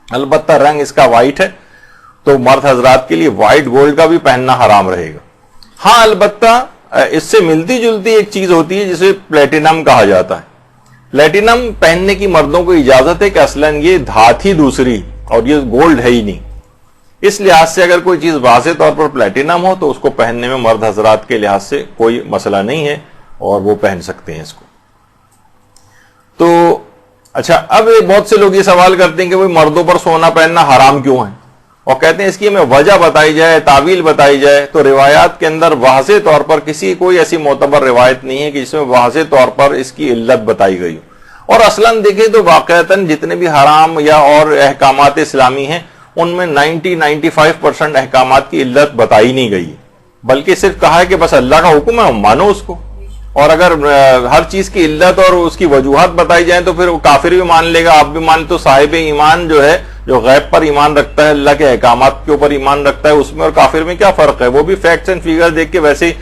البتہ رنگ اس کا وائٹ ہے, تو مرد حضرات کے لیے وائٹ گولڈ کا بھی پہننا حرام رہے گا. ہاں البتہ اس سے ملتی جلتی ایک چیز ہوتی ہے جسے پلیٹینم کہا جاتا ہے. پلیٹینم پہننے کی مردوں کو اجازت ہے کہ اصلاً یہ دھات ہی دوسری اور یہ گولڈ ہے ہی نہیں. اس لحاظ سے اگر کوئی چیز واضح طور پر پلیٹینم ہو تو اس کو پہننے میں مرد حضرات کے لحاظ سے کوئی مسئلہ نہیں ہے اور وہ پہن سکتے ہیں اس کو. تو اچھا, اب بہت سے لوگ یہ سوال کرتے ہیں کہ وہ مردوں پر سونا پہننا حرام کیوں ہے, اور کہتے ہیں اس کی ہمیں وجہ بتائی جائے, تعویل بتائی جائے. تو روایات کے اندر واضح طور پر کوئی ایسی معتبر روایت نہیں ہے کہ جس میں واضح طور پر اس کی علت بتائی گئی ہو. اور اصلاً دیکھیں تو واقعتاً جتنے بھی حرام یا اور احکامات اسلامی ہیں ان میں 90-95% احکامات کی علت بتائی نہیں گئی, بلکہ صرف کہا ہے کہ بس اللہ کا حکم ہے مانو اس کو. اور اگر ہر چیز کی علت اور اس کی وجوہات بتائی جائیں تو پھر وہ کافر بھی مان لے گا, آپ بھی مان. تو صاحب ایمان جو ہے, جو غیب پر ایمان رکھتا ہے, اللہ کے احکامات کے اوپر ایمان رکھتا ہے, اس میں اور کافر میں کیا فرق ہے؟ وہ بھی فیکٹس اینڈ فیگر دیکھ کے ویسے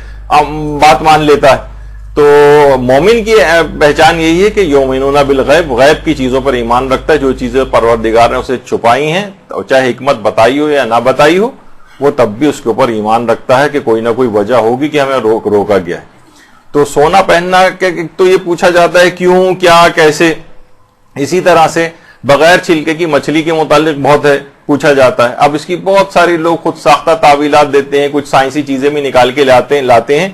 بات مان لیتا ہے. تو مومن کی پہچان یہی ہے کہ یؤمنون بالغیب, غیب کی چیزوں پر ایمان رکھتا ہے. جو چیزیں پروردگار نے اسے چھپائی ہیں, چاہے حکمت بتائی ہو یا نہ بتائی ہو, وہ تب بھی اس کے اوپر ایمان رکھتا ہے کہ کوئی نہ کوئی وجہ ہوگی کہ ہمیں روکا گیا ہے. تو سونا پہننا تو یہ پوچھا جاتا ہے کیوں, کیا, کیسے. اسی طرح سے بغیر چھلکے کی مچھلی کے متعلق بہت ہے پوچھا جاتا ہے. اب اس کی بہت ساری لوگ خود ساختہ تعویلات دیتے ہیں, کچھ سائنسی چیزیں بھی نکال کے لاتے ہیں.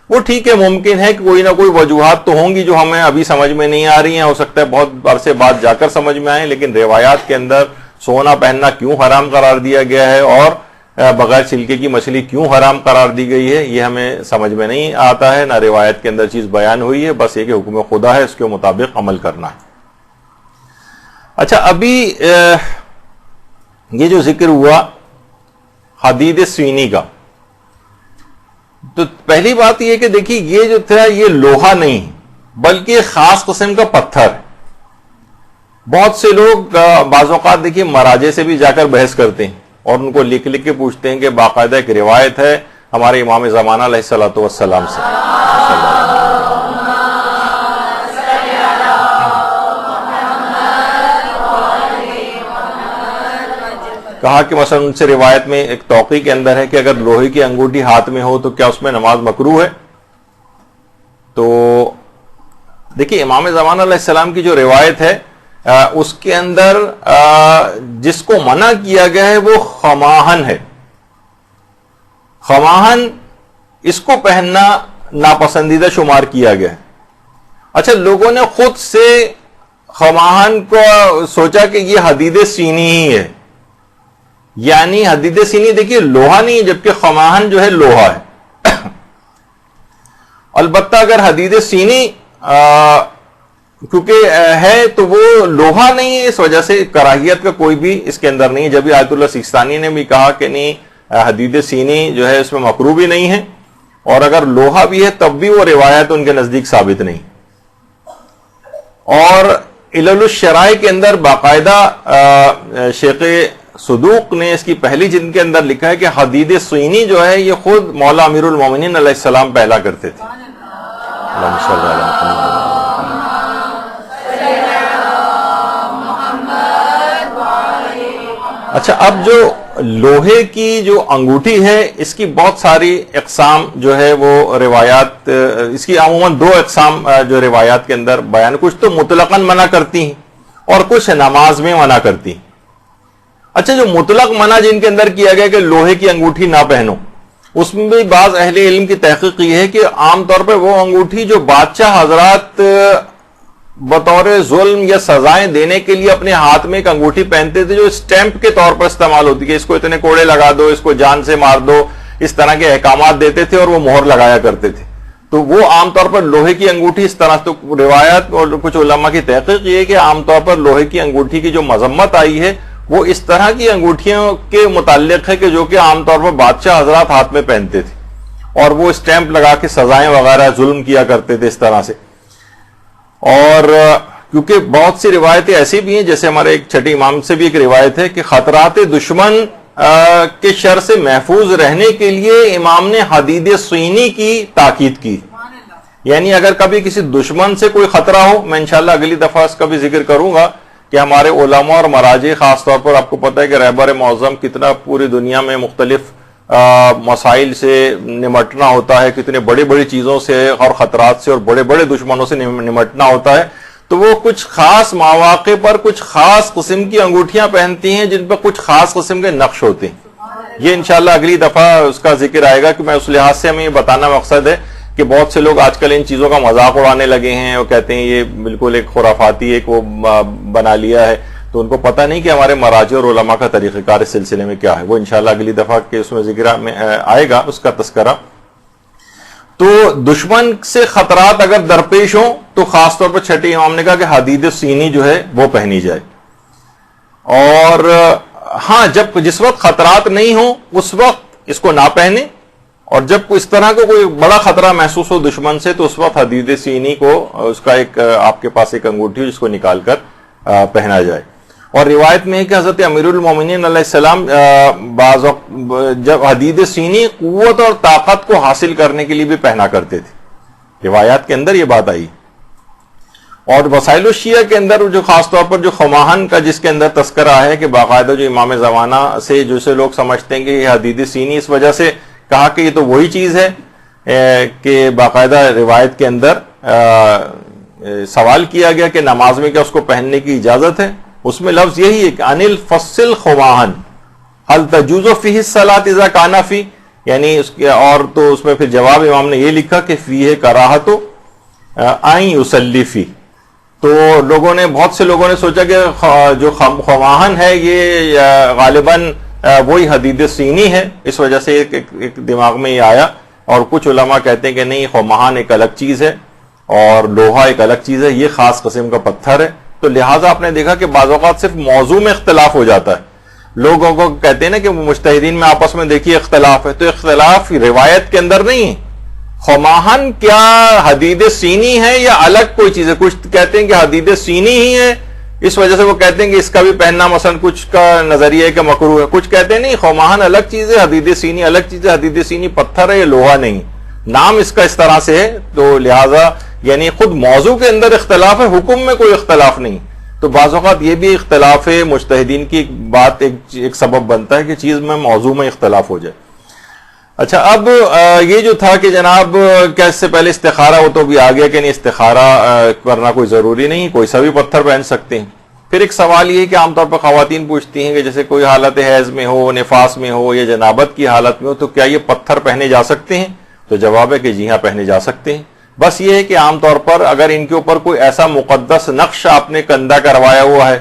وہ ٹھیک ہے, ممکن ہے کہ کوئی نہ کوئی وجوہات تو ہوں گی جو ہمیں ابھی سمجھ میں نہیں آ رہی ہیں, ہو سکتا ہے بہت عرصے بعد جا کر سمجھ میں آئیں. لیکن روایات کے اندر سونا پہننا کیوں حرام قرار دیا گیا ہے اور بغیر چھلکے کی مچھلی کیوں حرام قرار دی گئی ہے, یہ ہمیں سمجھ میں نہیں آتا ہے, نہ روایت کے اندر چیز بیان ہوئی ہے. بس یہ کہ حکم خدا ہے, اس کے مطابق عمل کرنا ہے. اچھا, ابھی یہ جو ذکر ہوا حدید سوینی کا, تو پہلی بات یہ کہ دیکھیے یہ جو تھا یہ لوہا نہیں بلکہ خاص قسم کا پتھر ہے. بہت سے لوگ بعض اوقات دیکھیے مراجع سے بھی جا کر بحث کرتے ہیں اور ان کو لکھ کے پوچھتے ہیں کہ باقاعدہ ایک روایت ہے ہمارے امام زمانہ علیہ الصلوۃ والسلام سے, کہا کہ مثلا ان سے روایت میں ایک توقی کے اندر ہے کہ اگر لوہے کی انگوٹھی ہاتھ میں ہو تو کیا اس میں نماز مکروہ ہے. تو دیکھیے امام زمانہ علیہ السلام کی جو روایت ہے اس کے اندر جس کو منع کیا گیا ہے وہ خماہن ہے. خماہن اس کو پہننا ناپسندیدہ شمار کیا گیا ہے. اچھا, لوگوں نے خود سے خماہن کو سوچا کہ یہ حدید سینی ہی ہے. یعنی حدید سینی دیکھیے لوہا نہیں ہے, جبکہ خماہن جو ہے لوہا ہے. البتہ اگر حدید سینی کیونکہ ہے تو وہ لوہا نہیں ہے, اس وجہ سے کراہیت کا کوئی بھی اس کے اندر نہیں ہے. جبھی آیت اللہ سیستانی نے بھی کہا کہ نہیں, حدید سینی جو ہے اس میں مکروہ بھی نہیں ہے, اور اگر لوہا بھی ہے تب بھی وہ روایت ان کے نزدیک ثابت نہیں. اور علل الشرائع کے اندر باقاعدہ شیخ صدوق نے اس کی پہلی جلد کے اندر لکھا ہے کہ حدید سینی جو ہے یہ خود مولا امیر المومنین علیہ السلام پہلا کرتے تھے. اللہم صلی علی محمد۔ اچھا، اب جو لوہے کی جو انگوٹھی ہے اس کی بہت ساری اقسام جو ہے وہ روایات، اس کی عموماً دو اقسام جو روایات کے اندر بیان، کچھ تو مطلقاً منع کرتی ہیں اور کچھ نماز میں منع کرتی ہیں۔ اچھا، جو مطلق منع جن کے اندر کیا گیا کہ لوہے کی انگوٹھی نہ پہنو، اس میں بھی بعض اہل علم کی تحقیق یہ ہے کہ عام طور پہ وہ انگوٹھی جو بادشاہ حضرات بطور ظلم یا سزائیں دینے کے لیے اپنے ہاتھ میں ایک انگوٹھی پہنتے تھے، جو اسٹیمپ کے طور پر استعمال ہوتی ہے، اس کو اتنے کوڑے لگا دو، اس کو جان سے مار دو، اس طرح کے احکامات دیتے تھے اور وہ مہر لگایا کرتے تھے، تو وہ عام طور پر لوہے کی انگوٹھی اس طرح۔ تو روایت اور کچھ علماء کی تحقیق یہ ہے کہ عام طور پر لوہے کی انگوٹھی کی جو مذمت آئی ہے وہ اس طرح کی انگوٹھیوں کے متعلق ہے کہ جو کہ عام طور پر بادشاہ حضرات ہاتھ میں پہنتے تھے اور وہ اسٹیمپ لگا کے سزائیں وغیرہ ظلم کیا کرتے تھے اس طرح سے۔ اور کیونکہ بہت سی روایتیں ایسی بھی ہیں، جیسے ہمارے ایک چھٹے امام سے بھی ایک روایت ہے کہ خطرات دشمن کے شر سے محفوظ رہنے کے لیے امام نے حدید سینی کی تاکید کی، یعنی اگر کبھی کسی دشمن سے کوئی خطرہ ہو، میں انشاءاللہ اگلی دفعہ اس کا بھی ذکر کروں گا کہ ہمارے علماء اور مراجع خاص طور پر، آپ کو پتہ ہے کہ رہبر معظم کتنا پوری دنیا میں مختلف مسائل سے نمٹنا ہوتا ہے، کتنے بڑی بڑی چیزوں سے اور خطرات سے اور بڑے بڑے دشمنوں سے نمٹنا ہوتا ہے، تو وہ کچھ خاص مواقع پر کچھ خاص قسم کی انگوٹھیاں پہنتی ہیں جن پر کچھ خاص قسم کے نقش ہوتے ہیں۔ یہ انشاءاللہ اگلی دفعہ اس کا ذکر آئے گا کہ میں اس لحاظ سے ہمیں یہ بتانا مقصد ہے کہ بہت سے لوگ آج کل ان چیزوں کا مذاق اڑانے لگے ہیں اور کہتے ہیں یہ بالکل ایک خرافاتی ایک وہ بنا لیا ہے، تو ان کو پتہ نہیں کہ ہمارے مراجع اور علماء کا طریقہ کار اس سلسلے میں کیا ہے۔ وہ انشاءاللہ اگلی دفعہ کے اس میں ذکر میں آئے گا اس کا تذکرہ۔ تو دشمن سے خطرات اگر درپیش ہوں تو خاص طور پر چھٹے امام نے کہا کہ حدید سینی جو ہے وہ پہنی جائے، اور ہاں جس وقت خطرات نہیں ہوں اس وقت اس کو نہ پہنے، اور جب اس طرح کا کوئی بڑا خطرہ محسوس ہو دشمن سے تو اس وقت حدید سینی کو، اس کا ایک آپ کے پاس ایک انگوٹھی جس کو نکال کر پہنا جائے۔ اور روایت میں ہے کہ حضرت امیر المومنین علیہ السلام بعض جب حدید سینی قوت اور طاقت کو حاصل کرنے کے لیے بھی پہنا کرتے تھے، روایات کے اندر یہ بات آئی۔ اور وسائل الشیعہ کے اندر جو خاص طور پر جو خماہن کا جس کے اندر تذکرہ ہے کہ باقاعدہ جو امام زمانہ سے جسے لوگ سمجھتے ہیں کہ یہ حدید سینی اس وجہ سے کہا کہ یہ تو وہی چیز ہے کہ باقاعدہ روایت کے اندر سوال کیا گیا کہ نماز میں کیا اس کو پہننے کی اجازت ہے، اس میں لفظ یہی ہے کہ انل فصل خماہن هل تجوز فیہ الصلاۃ اذا کان فی، یعنی اس کے، اور تو اس میں پھر جواب امام نے یہ لکھا کہ فیہ کراہت ان یصلی فی۔ تو لوگوں نے، بہت سے لوگوں نے سوچا کہ جو خماہن ہے یہ غالباً وہی حدید سینی ہے، اس وجہ سے ایک دماغ میں یہ آیا، اور کچھ علماء کہتے ہیں کہ نہیں، خماہن ایک الگ چیز ہے اور لوہا ایک الگ چیز ہے، یہ خاص قسم کا پتھر ہے۔ تو لہٰذا آپ نے دیکھا کہ بعض اوقات صرف موضوع میں اختلاف ہو جاتا ہے، لوگوں کو کہتے ہیں نا کہ مجتہدین میں آپس میں دیکھیے اختلاف ہے، تو اختلاف روایت کے اندر نہیں ہے۔ خماہن کیا حدید سینی ہے یا الگ کوئی چیز ہے؟ کچھ کہتے ہیں کہ حدید سینی ہی ہے، اس وجہ سے وہ کہتے ہیں کہ اس کا بھی پہننا، مثلا کچھ کا نظریہ ہے کہ مکروہ ہے، کچھ کہتے ہیں نہیں، خماہن الگ چیز ہے، حدید سینی الگ چیز ہے، حدید سینی پتھر ہے، یہ لوہا نہیں، نام اس کا اس طرح سے ہے۔ تو لہذا یعنی خود موضوع کے اندر اختلاف ہے، حکم میں کوئی اختلاف نہیں۔ تو بعض اوقات یہ بھی اختلاف ہے مجتہدین کی بات ایک سبب بنتا ہے کہ چیز میں موضوع میں اختلاف ہو جائے۔ اچھا، اب یہ جو تھا کہ جناب کیا اس سے پہلے استخارہ، وہ تو بھی آ گیا کہ نہیں، استخارہ کرنا کوئی ضروری نہیں، کوئی سا بھی پتھر پہن سکتے ہیں۔ پھر ایک سوال یہ ہے کہ عام طور پر خواتین پوچھتی ہیں کہ جیسے کوئی حالت حیض میں ہو، نفاس میں ہو یا جنابت کی حالت میں ہو تو کیا یہ پتھر پہنے جا سکتے ہیں؟ تو جواب ہے کہ جی ہاں، پہنے جا سکتے ہیں۔ بس یہ ہے کہ عام طور پر اگر ان کے اوپر کوئی ایسا مقدس نقش آپ نے کندہ کروایا ہوا ہے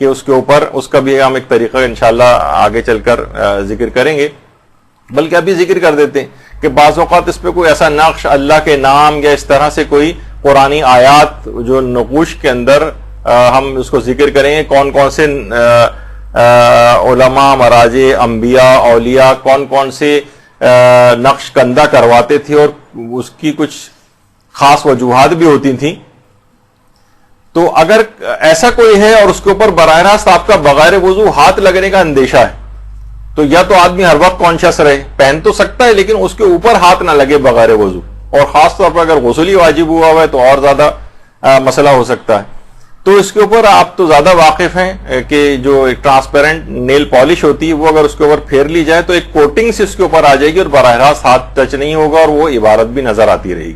کہ اس کے اوپر، اس کا بھی ہم ایک طریقہ انشاءاللہ آگے چل کر ذکر کریں گے، بلکہ ابھی ذکر کر دیتے ہیں کہ بعض اوقات اس پہ کوئی ایسا نقش، اللہ کے نام یا اس طرح سے کوئی قرآنی آیات جو نقوش کے اندر ہم اس کو ذکر کریں گے، کون کون سے علماء، مراجع، انبیاء، اولیاء کون کون سے نقش کندہ کرواتے تھے اور اس کی کچھ خاص وجوہات بھی ہوتی تھیں۔ تو اگر ایسا کوئی ہے اور اس کے اوپر براہ راست آپ کا بغیر وضو ہاتھ لگنے کا اندیشہ ہے تو یا تو آدمی ہر وقت کانشیس رہے، پہن تو سکتا ہے لیکن اس کے اوپر ہاتھ نہ لگے بغیر وضو، اور خاص طور پر اگر غسل ہی واجب ہوا ہوا ہے تو اور زیادہ مسئلہ ہو سکتا ہے. تو اس کے اوپر آپ تو زیادہ واقف ہیں کہ جو ایک ٹرانسپیرنٹ نیل پالش ہوتی ہے وہ اگر اس کے اوپر پھیر لی جائے تو ایک کوٹنگ سے اس کے اوپر آ جائے گی اور براہ راست ہاتھ ٹچ نہیں ہوگا اور وہ عبارت بھی نظر آتی رہے گی.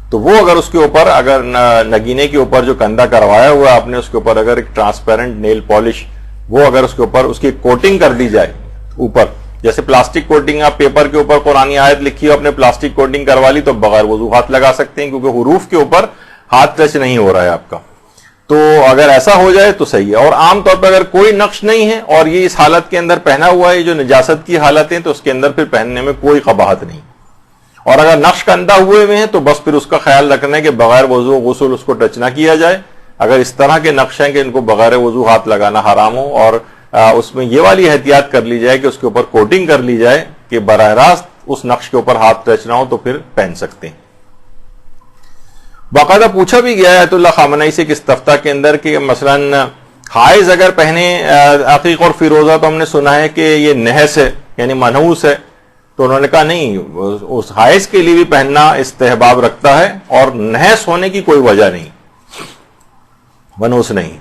تو وہ اگر اس کے اوپر اگر نگینے کے اوپر جو کندھا کروایا ہوا آپ نے اس کے اوپر اگر ایک ٹرانسپیرنٹ نیل پالش وہ اگر اس کے اوپر اس کی کوٹنگ کر دی جائے اوپر, جیسے پلاسٹک کوٹنگ آپ پیپر کے اوپر قرآنی آیت لکھی ہو آپ نے پلاسٹک کوٹنگ کروا لی تو بغیر وضو ہاتھ لگا سکتے ہیں کیونکہ حروف کے اوپر ہاتھ ٹچ نہیں ہو رہا ہے آپ کا. تو اگر ایسا ہو جائے تو صحیح ہے. اور عام طور پر اگر کوئی نقش نہیں ہے اور یہ اس حالت کے اندر پہنا ہوا ہے جو نجاست کی حالت ہے تو اس کے اندر پھر پہننے میں کوئی قباحت نہیں. اور اگر نقش کندہ ہوئے ہوئے ہیں تو بس پھر اس کا خیال رکھنا ہے کہ بغیر وضو غسل اس کو ٹچ نہ کیا جائے. اگر اس طرح کے نقش ہیں کہ ان کو بغیر وضو ہاتھ لگانا حرام ہو اور اس میں یہ والی احتیاط کر لی جائے کہ اس کے اوپر کوٹنگ کر لی جائے کہ براہ راست اس نقش کے اوپر ہاتھ ٹچ نہ ہو تو پھر پہن سکتے ہیں. باقاعدہ پوچھا بھی گیا ہے آیت اللہ خامنئی سے کہ استفتاء کے اندر کہ مثلاً حائض اگر پہنے عقیق اور فیروزہ تو ہم نے سنا ہے کہ یہ نحس ہے یعنی منحوس ہے. تو انہوں نے کہا نہیں, اس حائض کے لیے بھی پہننا استحباب رکھتا ہے اور نحس ہونے کی کوئی وجہ نہیں, منحوس نہیں.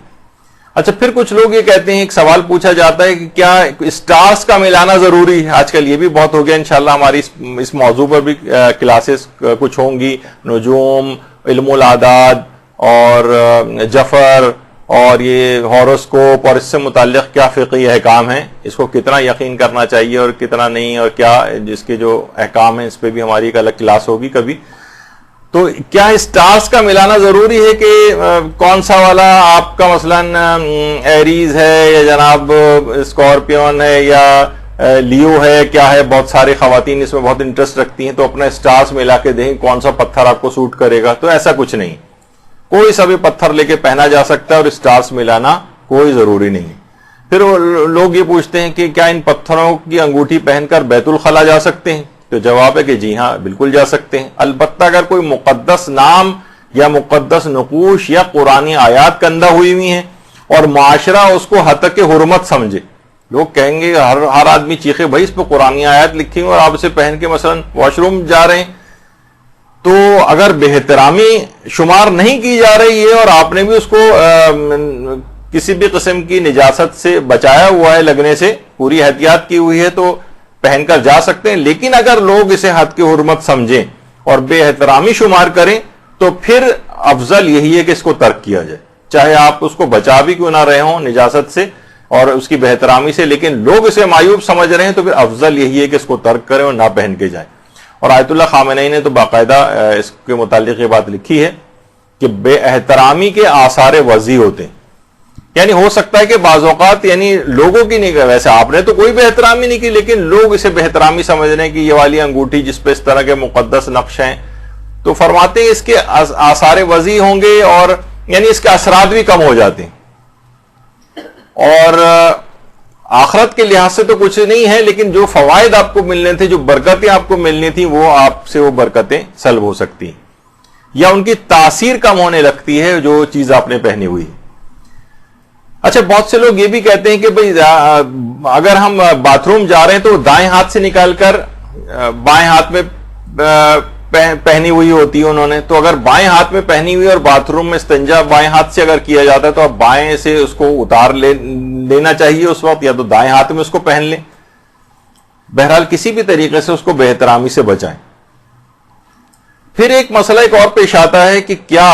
اچھا پھر کچھ لوگ یہ کہتے ہیں, ایک سوال پوچھا جاتا ہے کہ کیا اسٹارز کا ملانا ضروری ہے؟ آج کل یہ بھی بہت ہو گیا. انشاءاللہ ہماری اس موضوع پر بھی کلاسز کچھ ہوں گی, نجوم, علم الاعداد اور جفر اور یہ ہاروسکوپ اور اس سے متعلق کیا فقہی احکام ہیں, اس کو کتنا یقین کرنا چاہیے اور کتنا نہیں, اور کیا جس کے جو احکام ہیں اس پہ بھی ہماری ایک الگ کلاس ہوگی کبھی. تو کیا اسٹارز کا ملانا ضروری ہے کہ کون سا والا آپ کا مثلاً ایریز ہے یا جناب اسکارپیون ہے یا لیو ہے, کیا ہے؟ بہت ساری خواتین اس میں بہت انٹرسٹ رکھتی ہیں تو اپنا اسٹارز ملا کے دیکھیں کون سا پتھر آپ کو سوٹ کرے گا. تو ایسا کچھ نہیں, کوئی سا بھی پتھر لے کے پہنا جا سکتا ہے اور اسٹارز ملانا کوئی ضروری نہیں. پھر لوگ یہ پوچھتے ہیں کہ کیا ان پتھروں کی انگوٹھی پہن کر بیت الخلا جا سکتے ہیں؟ تو جواب ہے کہ جی ہاں بالکل جا سکتے ہیں. البتہ اگر کوئی مقدس نام یا مقدس نقوش یا قرآنی آیات کندہ ہوئی ہوئی ہیں اور معاشرہ اس کو حتق حرمت سمجھے, لوگ کہیں گے ہر آدمی چیخے بھائی اس پہ قرآنی آیات لکھی ہوئی اور آپ اسے پہن کے مثلا واش روم جا رہے ہیں, تو اگر بے احترامی شمار نہیں کی جا رہی ہے اور آپ نے بھی اس کو کسی بھی قسم کی نجاست سے بچایا ہوا ہے, لگنے سے پوری احتیاط کی ہوئی ہے, تو پہن کر جا سکتے ہیں. لیکن اگر لوگ اسے حد کی حرمت سمجھیں اور بے احترامی شمار کریں تو پھر افضل یہی ہے کہ اس کو ترک کیا جائے, چاہے آپ اس کو بچا بھی کیوں نہ رہے ہوں نجاست سے اور اس کی بے احترامی سے, لیکن لوگ اسے معیوب سمجھ رہے ہیں تو پھر افضل یہی ہے کہ اس کو ترک کریں اور نہ پہن کے جائیں. اور آیت اللہ خامنئی نے تو باقاعدہ اس کے متعلق یہ بات لکھی ہے کہ بے احترامی کے آثار وضع ہوتے ہیں. یعنی ہو سکتا ہے کہ بعض اوقات یعنی لوگوں کی نہیں, ویسے آپ نے تو کوئی بے احترامی نہیں کی, لیکن لوگ اسے بے احترامی سمجھ رہے ہیں کہ یہ والی انگوٹھی جس پہ اس طرح کے مقدس نقش ہیں, تو فرماتے ہیں اس کے آثار وضع ہوں گے اور یعنی اس کے اثرات بھی کم ہو جاتے ہیں. اور آخرت کے لحاظ سے تو کچھ نہیں ہے, لیکن جو فوائد آپ کو ملنے تھے, جو برکتیں آپ کو ملنی تھی, وہ آپ سے وہ برکتیں سلب ہو سکتی ہیں یا ان کی تاثیر کم ہونے لگتی ہے جو چیز آپ نے پہنی ہوئی. اچھا بہت سے لوگ یہ بھی کہتے ہیں کہ بھئی اگر ہم باتھ روم جا رہے ہیں تو دائیں ہاتھ سے نکال کر بائیں ہاتھ میں پہنی ہوئی ہوتی ہے انہوں نے, تو اگر بائیں ہاتھ میں پہنی ہوئی اور باتھ روم میں استنجا بائیں ہاتھ سے اگر کیا جاتا ہے تو اب بائیں سے اس کو اتار لینا چاہیے اس وقت, یا تو دائیں ہاتھ میں اس کو پہن لیں. بہرحال کسی بھی طریقے سے اس کو بے احترامی سے بچائیں. پھر ایک مسئلہ ایک اور پیش آتا ہے کہ کیا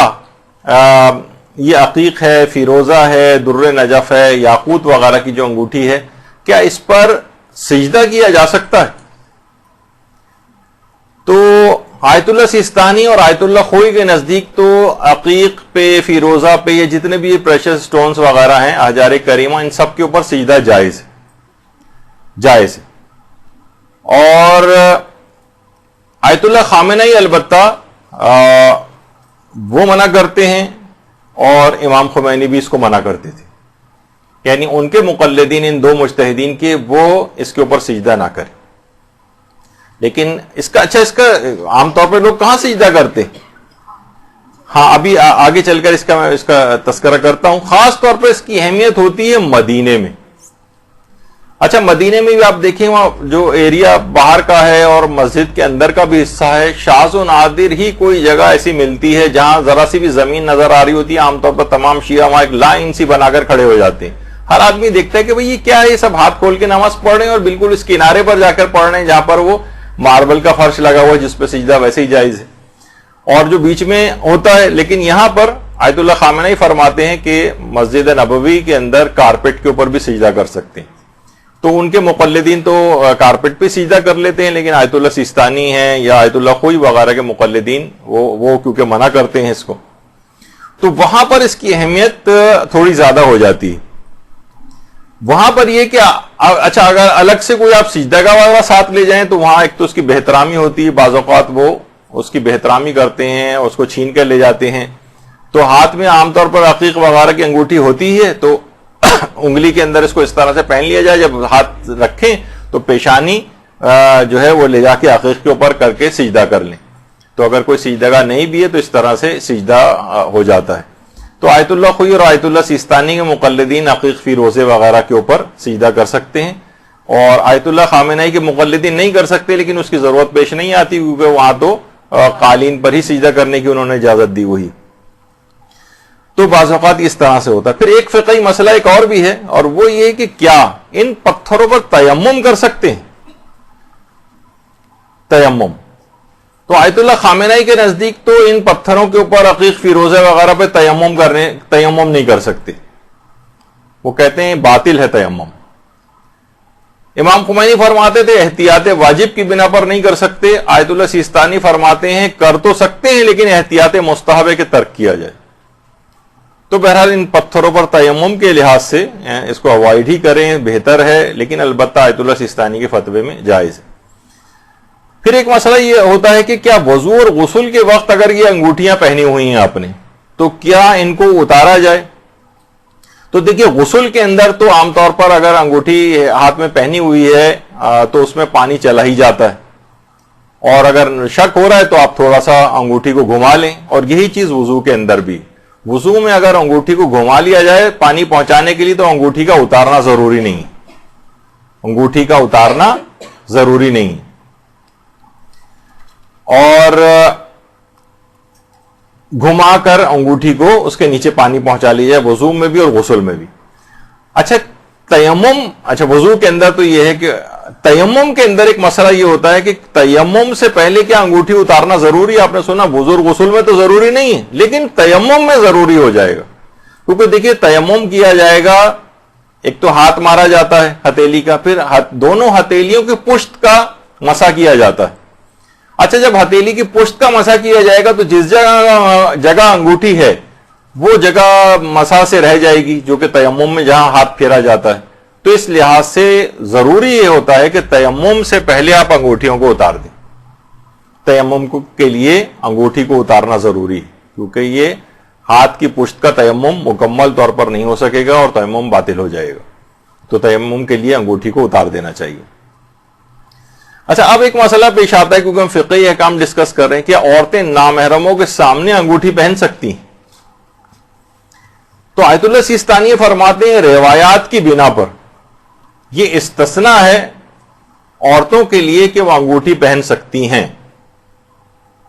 یہ عقیق ہے, فیروزہ ہے, در نجف ہے, یاقوت وغیرہ کی جو انگوٹھی ہے, کیا اس پر سجدہ کیا جا سکتا ہے؟ تو آیت اللہ سیستانی اور آیت اللہ خوئی کے نزدیک تو عقیق پہ, فیروزہ پہ, یہ جتنے بھی پریشس سٹونز وغیرہ ہیں, احجار کریمہ, ان سب کے اوپر سجدہ جائز ہے. اور آیت اللہ خامنئی البتہ وہ منع کرتے ہیں اور امام خمینی بھی اس کو منع کرتے تھے, یعنی ان کے مقلدین ان دو مجتہدین کے وہ اس کے اوپر سجدہ نہ کریں. لیکن اس کا عام طور پہ لوگ کہاں سجدہ کرتے ہیں؟ ہاں ابھی آگے چل کر اس کا تذکرہ کرتا ہوں. خاص طور پر اس کی اہمیت ہوتی ہے مدینے میں. اچھا مدینے میں بھی آپ دیکھیں وہاں جو ایریا باہر کا ہے اور مسجد کے اندر کا بھی حصہ ہے، شاذ و نادر ہی کوئی جگہ ایسی ملتی ہے جہاں ذرا سی بھی زمین نظر آ رہی ہوتی ہے. عام طور پر تمام شیعہ وہاں ایک لائن سی بنا کر کھڑے ہو جاتے ہیں. ہر آدمی دیکھتا ہے کہ بھئی یہ کیا ہے، یہ سب ہاتھ کھول کے نماز پڑھ رہے ہیں اور بالکل اس کنارے پر جا کر پڑھ رہے ہیں جہاں پر وہ ماربل کا فرش لگا ہوا ہے جس پہ سجدہ ویسے ہی جائز ہے، اور جو بیچ میں ہوتا ہے. لیکن یہاں پر آیت اللہ خامنہئی فرماتے ہیں کہ مسجد نبوی کے اندر کارپیٹ کے اوپر بھی سجدہ کر سکتے ہیں. تو ان کے مقلدین تو کارپیٹ پہ سجدہ کر لیتے ہیں، لیکن آیت اللہ سیستانی ہیں یا آیت اللہ خوئی وغیرہ کے مقلدین وہ کیونکہ منع کرتے ہیں اس کو، تو وہاں پر اس کی اہمیت تھوڑی زیادہ ہو جاتی ہے. وہاں پر یہ کہ اچھا اگر الگ سے کوئی آپ سجدہ گاہ وغیرہ ساتھ لے جائیں تو وہاں ایک تو اس کی بہترامی ہوتی ہے، بعض اوقات وہ اس کی بہترامی کرتے ہیں، اس کو چھین کر لے جاتے ہیں. تو ہاتھ میں عام طور پر عقیق وغیرہ کی انگوٹھی ہوتی ہے تو انگلی کے اندر اس کو اس طرح سے پہن لیا جائے، جب ہاتھ رکھیں تو پیشانی جو ہے وہ لے جا کے عقیق کے اوپر کر کے سجدہ کر لیں. تو اگر کوئی سجدہ گاہ نہیں بھی ہے تو اس طرح سے سجدہ ہو جاتا ہے. تو آیت اللہ خوئی اور آیت اللہ سیستانی کے مقلدین عقیق فی روزے وغیرہ کے اوپر سجدہ کر سکتے ہیں، اور آیت اللہ خامنہئی کے مقلدین نہیں کر سکتے، لیکن اس کی ضرورت پیش نہیں آتی کیونکہ وہاں تو قالین پر ہی سجدہ کرنے کی انہوں نے اجازت دی ہوئی. تو بعض اوقات اس طرح سے ہوتا ہے. پھر ایک فقہی مسئلہ ایک اور بھی ہے، اور وہ یہ کہ کیا ان پتھروں پر تیمم کر سکتے ہیں؟ تیمم تو آیت اللہ خامنہئی کے نزدیک تو ان پتھروں کے اوپر عقیق فیروزہ وغیرہ پہ تیمم نہیں کر سکتے. وہ کہتے ہیں باطل ہے تیمم. امام خمینی فرماتے تھے احتیاط واجب کی بنا پر نہیں کر سکتے. آیت اللہ سیستانی فرماتے ہیں کر تو سکتے ہیں لیکن احتیاط مستحب ہے کہ ترک کیا جائے. تو بہرحال ان پتھروں پر تیمم کے لحاظ سے اس کو اوائڈ ہی کریں بہتر ہے، لیکن البتہ آیت اللہ سیستانی کے فتوے میں جائز ہے. پھر ایک مسئلہ یہ ہوتا ہے کہ کیا وضو اور غسل کے وقت اگر یہ انگوٹھیاں پہنی ہوئی ہیں آپ نے تو کیا ان کو اتارا جائے؟ تو دیکھیے غسل کے اندر تو عام طور پر اگر انگوٹھی ہاتھ میں پہنی ہوئی ہے تو اس میں پانی چلا ہی جاتا ہے، اور اگر شک ہو رہا ہے تو آپ تھوڑا سا انگوٹھی کو گھما لیں. اور یہی چیز وضو کے اندر بھی، وضو میں اگر انگوٹھی کو گھما لیا جائے پانی پہنچانے کے لیے تو انگوٹھی کا اتارنا ضروری نہیں، انگوٹھی کا اتارنا ضروری نہیں. اور گھما کر انگوٹھی کو اس کے نیچے پانی پہنچا لیا جائے وضو میں بھی اور غسل میں بھی. اچھا تیمم، اچھا وضو کے اندر تو یہ ہے کہ تیمم کے اندر ایک مسئلہ یہ ہوتا ہے کہ تیمم سے پہلے کیا انگوٹھی اتارنا ضروری ہے؟ آپ نے سنا وضو اور غسل میں تو ضروری نہیں ہے لیکن تیمم میں ضروری ہو جائے گا. کیونکہ دیکھیے تیمم کیا جائے گا، ایک تو ہاتھ مارا جاتا ہے ہتھیلی کا، پھر دونوں ہتھیلیوں کی پشت کا مسح کیا جاتا ہے. اچھا جب ہتھیلی کی پشت کا مسح کیا جائے گا تو جس جگہ انگوٹھی ہے وہ جگہ مسح سے رہ جائے گی، جو کہ تیمم میں جہاں ہاتھ پھیرا جاتا ہے. تو اس لحاظ سے ضروری یہ ہوتا ہے کہ تیمم سے پہلے آپ انگوٹھیوں کو اتار دیں. تیمم کے لیے انگوٹھی کو اتارنا ضروری ہے کیونکہ یہ ہاتھ کی پشت کا تیمم مکمل طور پر نہیں ہو سکے گا اور تیمم باطل ہو جائے گا. تو تیمم کے لیے انگوٹھی کو اتار دینا چاہیے. اچھا اب ایک مسئلہ پیش آتا ہے کیونکہ ہم فقہی احکام ڈسکس کر رہے ہیں کہ عورتیں نامحرموں کے سامنے انگوٹھی پہن سکتی ہیں. تو آیت اللہ سیستانی فرماتے ہیں روایات کی بنا پر یہ استثناء ہے عورتوں کے لیے کہ وہ انگوٹھی پہن سکتی ہیں.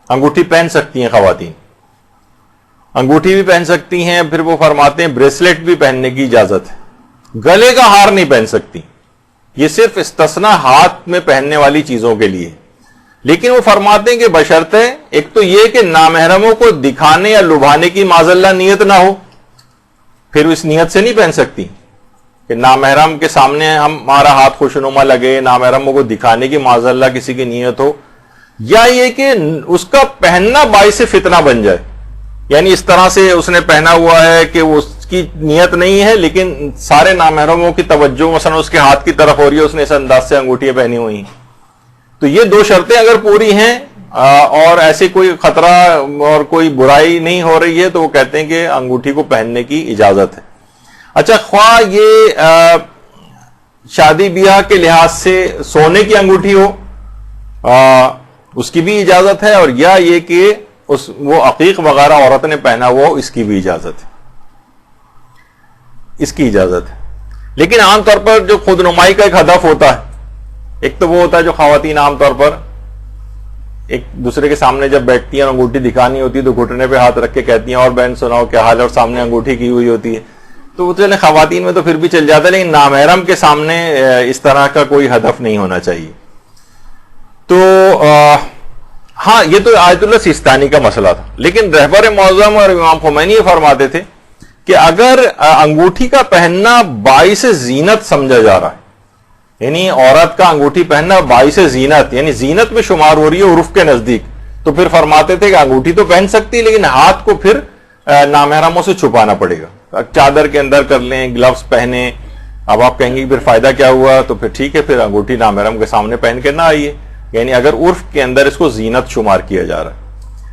انگوٹھی پہن سکتی ہیں خواتین، انگوٹھی بھی پہن سکتی ہیں. پھر وہ فرماتے ہیں بریسلیٹ بھی پہننے کی اجازت ہے، گلے کا ہار نہیں پہن سکتی. یہ صرف استثناء ہاتھ میں پہننے والی چیزوں کے لیے. لیکن وہ فرماتے ہیں کہ بشرطے ایک تو یہ کہ نامحرموں کو دکھانے یا لبھانے کی معاذاللہ نیت نہ ہو، پھر اس نیت سے نہیں پہن سکتی کہ نامحرم کے سامنے ہمارا ہاتھ خوشنما لگے، نامحرموں کو دکھانے کی معاذاللہ کسی کی نیت ہو، یا یہ کہ اس کا پہننا باعث فتنہ بن جائے. یعنی اس طرح سے اس نے پہنا ہوا ہے کہ وہ اس کی نیت نہیں ہے لیکن سارے نامحرموں کی توجہ مثلا اس کے ہاتھ کی طرف ہو رہی ہے، اس نے اس انداز سے انگوٹھیاں پہنی ہوئی ہیں. تو یہ دو شرطیں اگر پوری ہیں اور ایسے کوئی خطرہ اور کوئی برائی نہیں ہو رہی ہے تو وہ کہتے ہیں کہ انگوٹھی کو پہننے کی اجازت ہے. اچھا خواہ یہ شادی بیاہ کے لحاظ سے سونے کی انگوٹھی ہو اس کی بھی اجازت ہے، اور یا یہ کہ وہ عقیق وغیرہ عورت نے پہنا ہوا ہو اس کی بھی اجازت ہے، اس کی اجازت ہے. لیکن عام طور پر جو خود نمائی کا ایک ہدف ہوتا ہے، ایک تو وہ ہوتا ہے جو خواتین عام طور پر ایک دوسرے کے سامنے جب بیٹھتی ہیں اور انگوٹھی دکھانی ہوتی ہے تو گھٹنے پہ ہاتھ رکھ کے کہتی ہیں اور بہن سناؤ کیا حال ہے، اور سامنے انگوٹھی کی ہوئی ہوتی ہے. تو وہ چلے خواتین میں تو پھر بھی چل جاتا ہے، لیکن نامحرم کے سامنے اس طرح کا کوئی ہدف نہیں ہونا چاہیے. تو ہاں یہ تو آیت اللہ سیستانی کا مسئلہ تھا، لیکن رہبر معظم اور امام خمینی یہ فرماتے تھے کہ اگر انگوٹھی کا پہننا باعث زینت سمجھا جا رہا ہے، یعنی عورت کا انگوٹھی پہننا باعث زینت یعنی زینت میں شمار ہو رہی ہے عرف کے نزدیک، تو پھر فرماتے تھے کہ انگوٹھی تو پہن سکتی لیکن ہاتھ کو پھر نامحرموں سے چھپانا پڑے گا، چادر کے اندر کر لیں، گلوز پہنیں. اب آپ کہیں گے پھر فائدہ کیا ہوا، تو پھر ٹھیک ہے پھر انگوٹھی نامحرم کے سامنے پہن کے نہ آئیے، یعنی اگر عرف کے اندر اس کو زینت شمار کیا جا رہا ہے.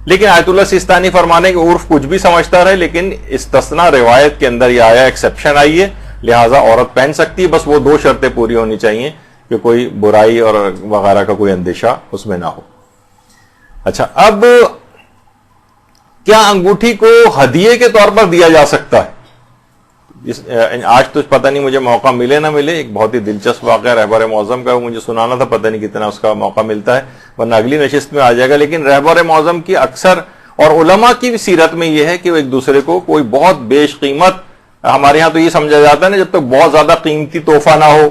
لیکن آیت اللہ سیستانی فرمانے کہ عرف کچھ بھی سمجھتا رہے، لیکن استثناء روایت کے اندر یہ آیا، ایکسیپشن آئی ہے، لہٰذا عورت پہن سکتی ہے، بس وہ 2 شرطیں پوری ہونی چاہیے کہ کوئی برائی اور وغیرہ کا کوئی اندیشہ اس میں نہ ہو. اچھا، اب کیا انگوٹھی کو ہدیے کے طور پر دیا جا سکتا ہے؟ آج تو پتہ نہیں مجھے موقع ملے نہ ملے، ایک بہت ہی دلچسپ واقعہ رہبر معظم کا مجھے سنانا تھا، پتہ نہیں کتنا اس کا موقع ملتا ہے، ورنہ اگلی نشست میں آ جائے گا. لیکن رہبر معظم کی اکثر اور علماء کی بھی سیرت میں یہ ہے کہ وہ ایک دوسرے کو کوئی بہت بیش قیمت، ہمارے ہاں تو یہ سمجھا جاتا ہے نا جب تک بہت زیادہ قیمتی تحفہ نہ ہو،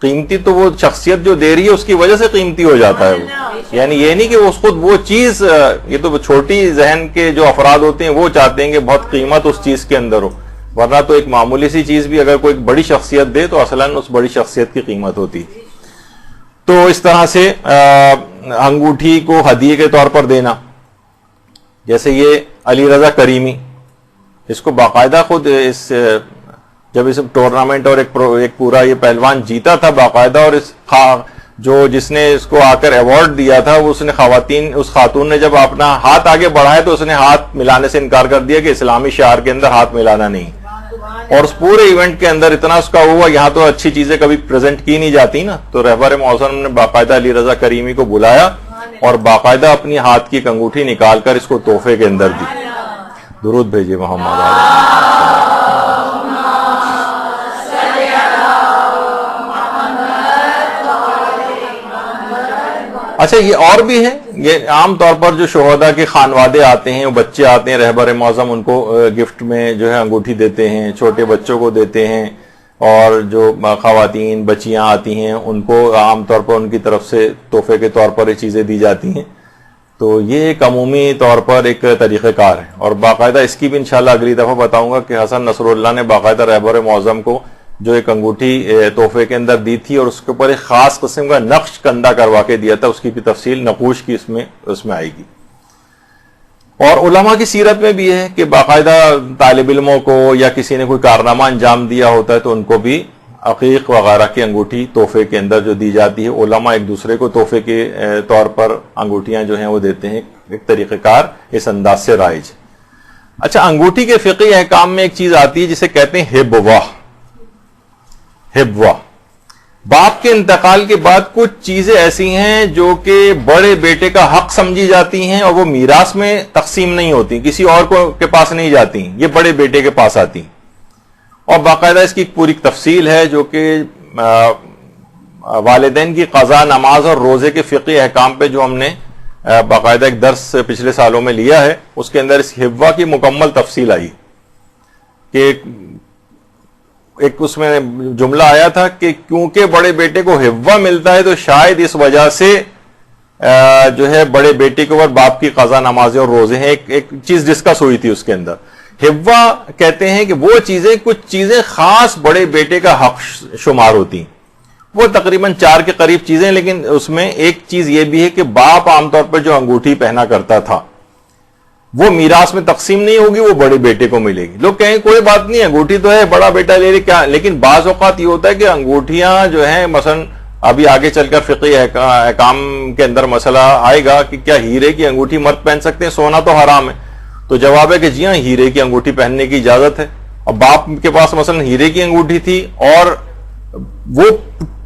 قیمتی تو وہ شخصیت جو دے رہی ہے اس کی وجہ سے قیمتی ہو جاتا ہے وہ، یعنی یہ نہیں کہ اس خود وہ چیز، یہ تو چھوٹی ذہن کے جو افراد ہوتے ہیں وہ چاہتے ہیں کہ بہت قیمت اس چیز کے اندر ہو، ورنہ تو ایک معمولی سی چیز بھی اگر کوئی بڑی شخصیت دے تو اصلاً اس بڑی شخصیت کی قیمت ہوتی. تو اس طرح سے انگوٹھی کو ہدیے کے طور پر دینا، جیسے یہ علی رضا کریمی، اس کو باقاعدہ خود جب اس ٹورنامنٹ اور ایک پورا یہ پہلوان جیتا تھا باقاعدہ، اور جس نے اس کو آ کر ایوارڈ دیا تھا اس نے اس خاتون نے جب اپنا ہاتھ آگے بڑھایا تو اس نے ہاتھ ملانے سے انکار کر دیا کہ اسلامی شعار کے اندر ہاتھ ملانا نہیں. اور اس پورے ایونٹ کے اندر اتنا اس کا ہوا، یہاں تو اچھی چیزیں کبھی پریزنٹ کی نہیں جاتی نا، تو رہبر معظم نے باقاعدہ علی رضا کریمی کو بلایا اور باقاعدہ اپنی ہاتھ کی انگوٹھی نکال کر اس کو تحفے کے اندر دی. درود بھیجیے محمد. اچھا، یہ اور بھی ہے، یہ عام طور پر جو شہداء کے خانوادے آتے ہیں، وہ بچے آتے ہیں، رہبر معظم ان کو گفٹ میں جو ہے انگوٹھی دیتے ہیں، چھوٹے بچوں کو دیتے ہیں، اور جو خواتین بچیاں آتی ہیں ان کو عام طور پر ان کی طرف سے تحفے کے طور پر یہ چیزیں دی جاتی ہیں. تو یہ ایک عمومی طور پر ایک طریقہ کار ہے، اور باقاعدہ اس کی بھی انشاءاللہ اگلی دفعہ بتاؤں گا کہ حسن نصر اللہ نے باقاعدہ رہبر معظم کو جو ایک انگوٹھی تحفے کے اندر دی تھی اور اس کے اوپر ایک خاص قسم کا نقش کندہ کروا کے دیا تھا، اس کی بھی تفصیل نقوش کی اس میں آئے گی. اور علماء کی سیرت میں بھی ہے کہ باقاعدہ طالب علموں کو یا کسی نے کوئی کارنامہ انجام دیا ہوتا ہے تو ان کو بھی عقیق وغیرہ کی انگوٹھی تحفے کے اندر جو دی جاتی ہے، علماء ایک دوسرے کو تحفے کے طور پر انگوٹھیاں جو ہیں وہ دیتے ہیں، ایک طریقہ کار اس انداز سے رائج. اچھا، انگوٹھی کے فقہی احکام میں ایک چیز آتی ہے جسے کہتے ہیں ہبوہ. باپ کے انتقال کے بعد کچھ چیزیں ایسی ہیں جو کہ بڑے بیٹے کا حق سمجھی جاتی ہیں اور وہ میراث میں تقسیم نہیں ہوتی، کسی اور کے پاس نہیں جاتی، یہ بڑے بیٹے کے پاس آتی. اور باقاعدہ اس کی ایک پوری تفصیل ہے جو کہ والدین کی قضا، نماز اور روزے کے فقہی احکام پہ جو ہم نے باقاعدہ ایک درس پچھلے سالوں میں لیا ہے، اس کے اندر اس ہبوہ کی مکمل تفصیل آئی کہ ایک اس میں جملہ آیا تھا کہ کیونکہ بڑے بیٹے کو ہبوہ ملتا ہے تو شاید اس وجہ سے جو ہے بڑے بیٹے کے اوپر باپ کی قضا، نمازیں اور روزے ہیں. ایک چیز ڈسکس ہوئی تھی اس کے اندر. ہبوہ کہتے ہیں کہ وہ چیزیں، کچھ چیزیں خاص بڑے بیٹے کا حق شمار ہوتی ہیں، وہ تقریباً 4 کے قریب چیزیں، لیکن اس میں ایک چیز یہ بھی ہے کہ باپ عام طور پر جو انگوٹھی پہنا کرتا تھا وہ میراث میں تقسیم نہیں ہوگی، وہ بڑے بیٹے کو ملے گی. لوگ کہیں کوئی بات نہیں، انگوٹھی تو ہے، بڑا بیٹا لے لے کیا، لیکن بعض اوقات یہ ہوتا ہے کہ انگوٹھیاں جو ہیں، مثلا ابھی آگے چل کر فقہی احکام کے اندر مسئلہ آئے گا کہ کیا ہیرے کی انگوٹھی مرد پہن سکتے ہیں، سونا تو حرام ہے. تو جواب ہے کہ جی ہاں، ہیرے کی انگوٹھی پہننے کی اجازت ہے. اور باپ کے پاس مثلا ہیرے کی انگوٹھی تھی اور وہ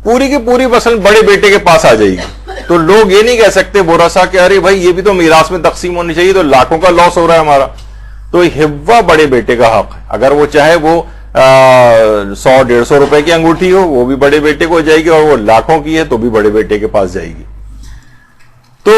پوری کی پوری مثلا بڑے بیٹے کے پاس آ جائے گی، تو لوگ یہ نہیں کہہ سکتے برسا کہ ارے بھائی یہ بھی تو میراث میں تقسیم ہونی چاہیے، تو لاکھوں کا لاس ہو رہا ہے ہمارا. تو ہبوہ بڑے بیٹے کا حق ہے، اگر وہ چاہے وہ 100-150 روپے کی انگوٹھی ہو وہ بھی بڑے بیٹے کو ہو جائے گی, اور وہ لاکھوں کی ہے تو بھی بڑے بیٹے کے پاس جائے گی. تو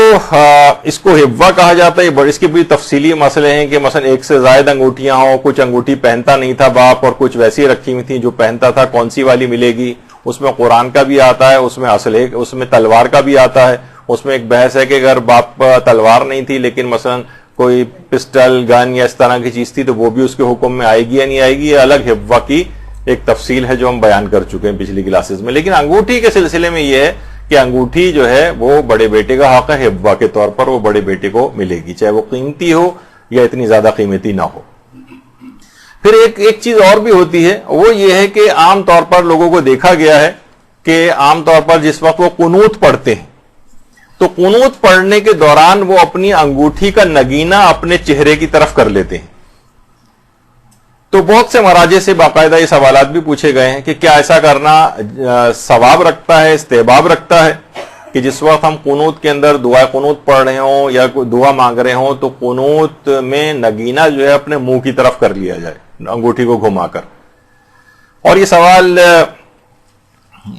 اس کو ہبوا کہا جاتا ہے. اس کے بھی تفصیلی مسئلے ہیں کہ مثلا ایک سے زائد انگوٹھیاں ہوں, کچھ انگوٹھی پہنتا نہیں تھا باپ اور کچھ ویسی رکھی ہوئی تھی, جو پہنتا تھا کون سی والی ملے گی. اس میں قرآن کا بھی آتا ہے, اس میں تلوار کا بھی آتا ہے. اس میں ایک بحث ہے کہ اگر باپ تلوار نہیں تھی لیکن مثلا کوئی پسٹل گن یا اس طرح کی چیز تھی تو وہ بھی اس کے حکم میں آئے گی یا نہیں آئے گی. یہ الگ ہبوا کی ایک تفصیل ہے جو ہم بیان کر چکے ہیں پچھلی کلاسز میں. لیکن انگوٹھی کے سلسلے میں یہ ہے کہ انگوٹھی جو ہے وہ بڑے بیٹے کا حق ہے, ہبوا کے طور پر وہ بڑے بیٹے کو ملے گی, چاہے وہ قیمتی ہو یا اتنی زیادہ قیمتی نہ ہو. پھر ایک چیز اور بھی ہوتی ہے, وہ یہ ہے کہ عام طور پر لوگوں کو دیکھا گیا ہے کہ عام طور پر جس وقت وہ قنوت پڑھتے ہیں تو قنوت پڑھنے کے دوران وہ اپنی انگوٹھی کا نگینہ اپنے چہرے کی طرف کر لیتے ہیں. تو بہت سے مراجع سے باقاعدہ یہ سوالات بھی پوچھے گئے ہیں کہ کیا ایسا کرنا ثواب رکھتا ہے, استحباب رکھتا ہے, کہ جس وقت ہم قنوت کے اندر دعا قنوت پڑھ رہے ہوں یا کوئی دعا مانگ رہے ہوں تو قنوت میں نگینہ جو ہے اپنے منہ کی طرف کر لیا جائے انگوٹھی کو گھما کر. اور یہ سوال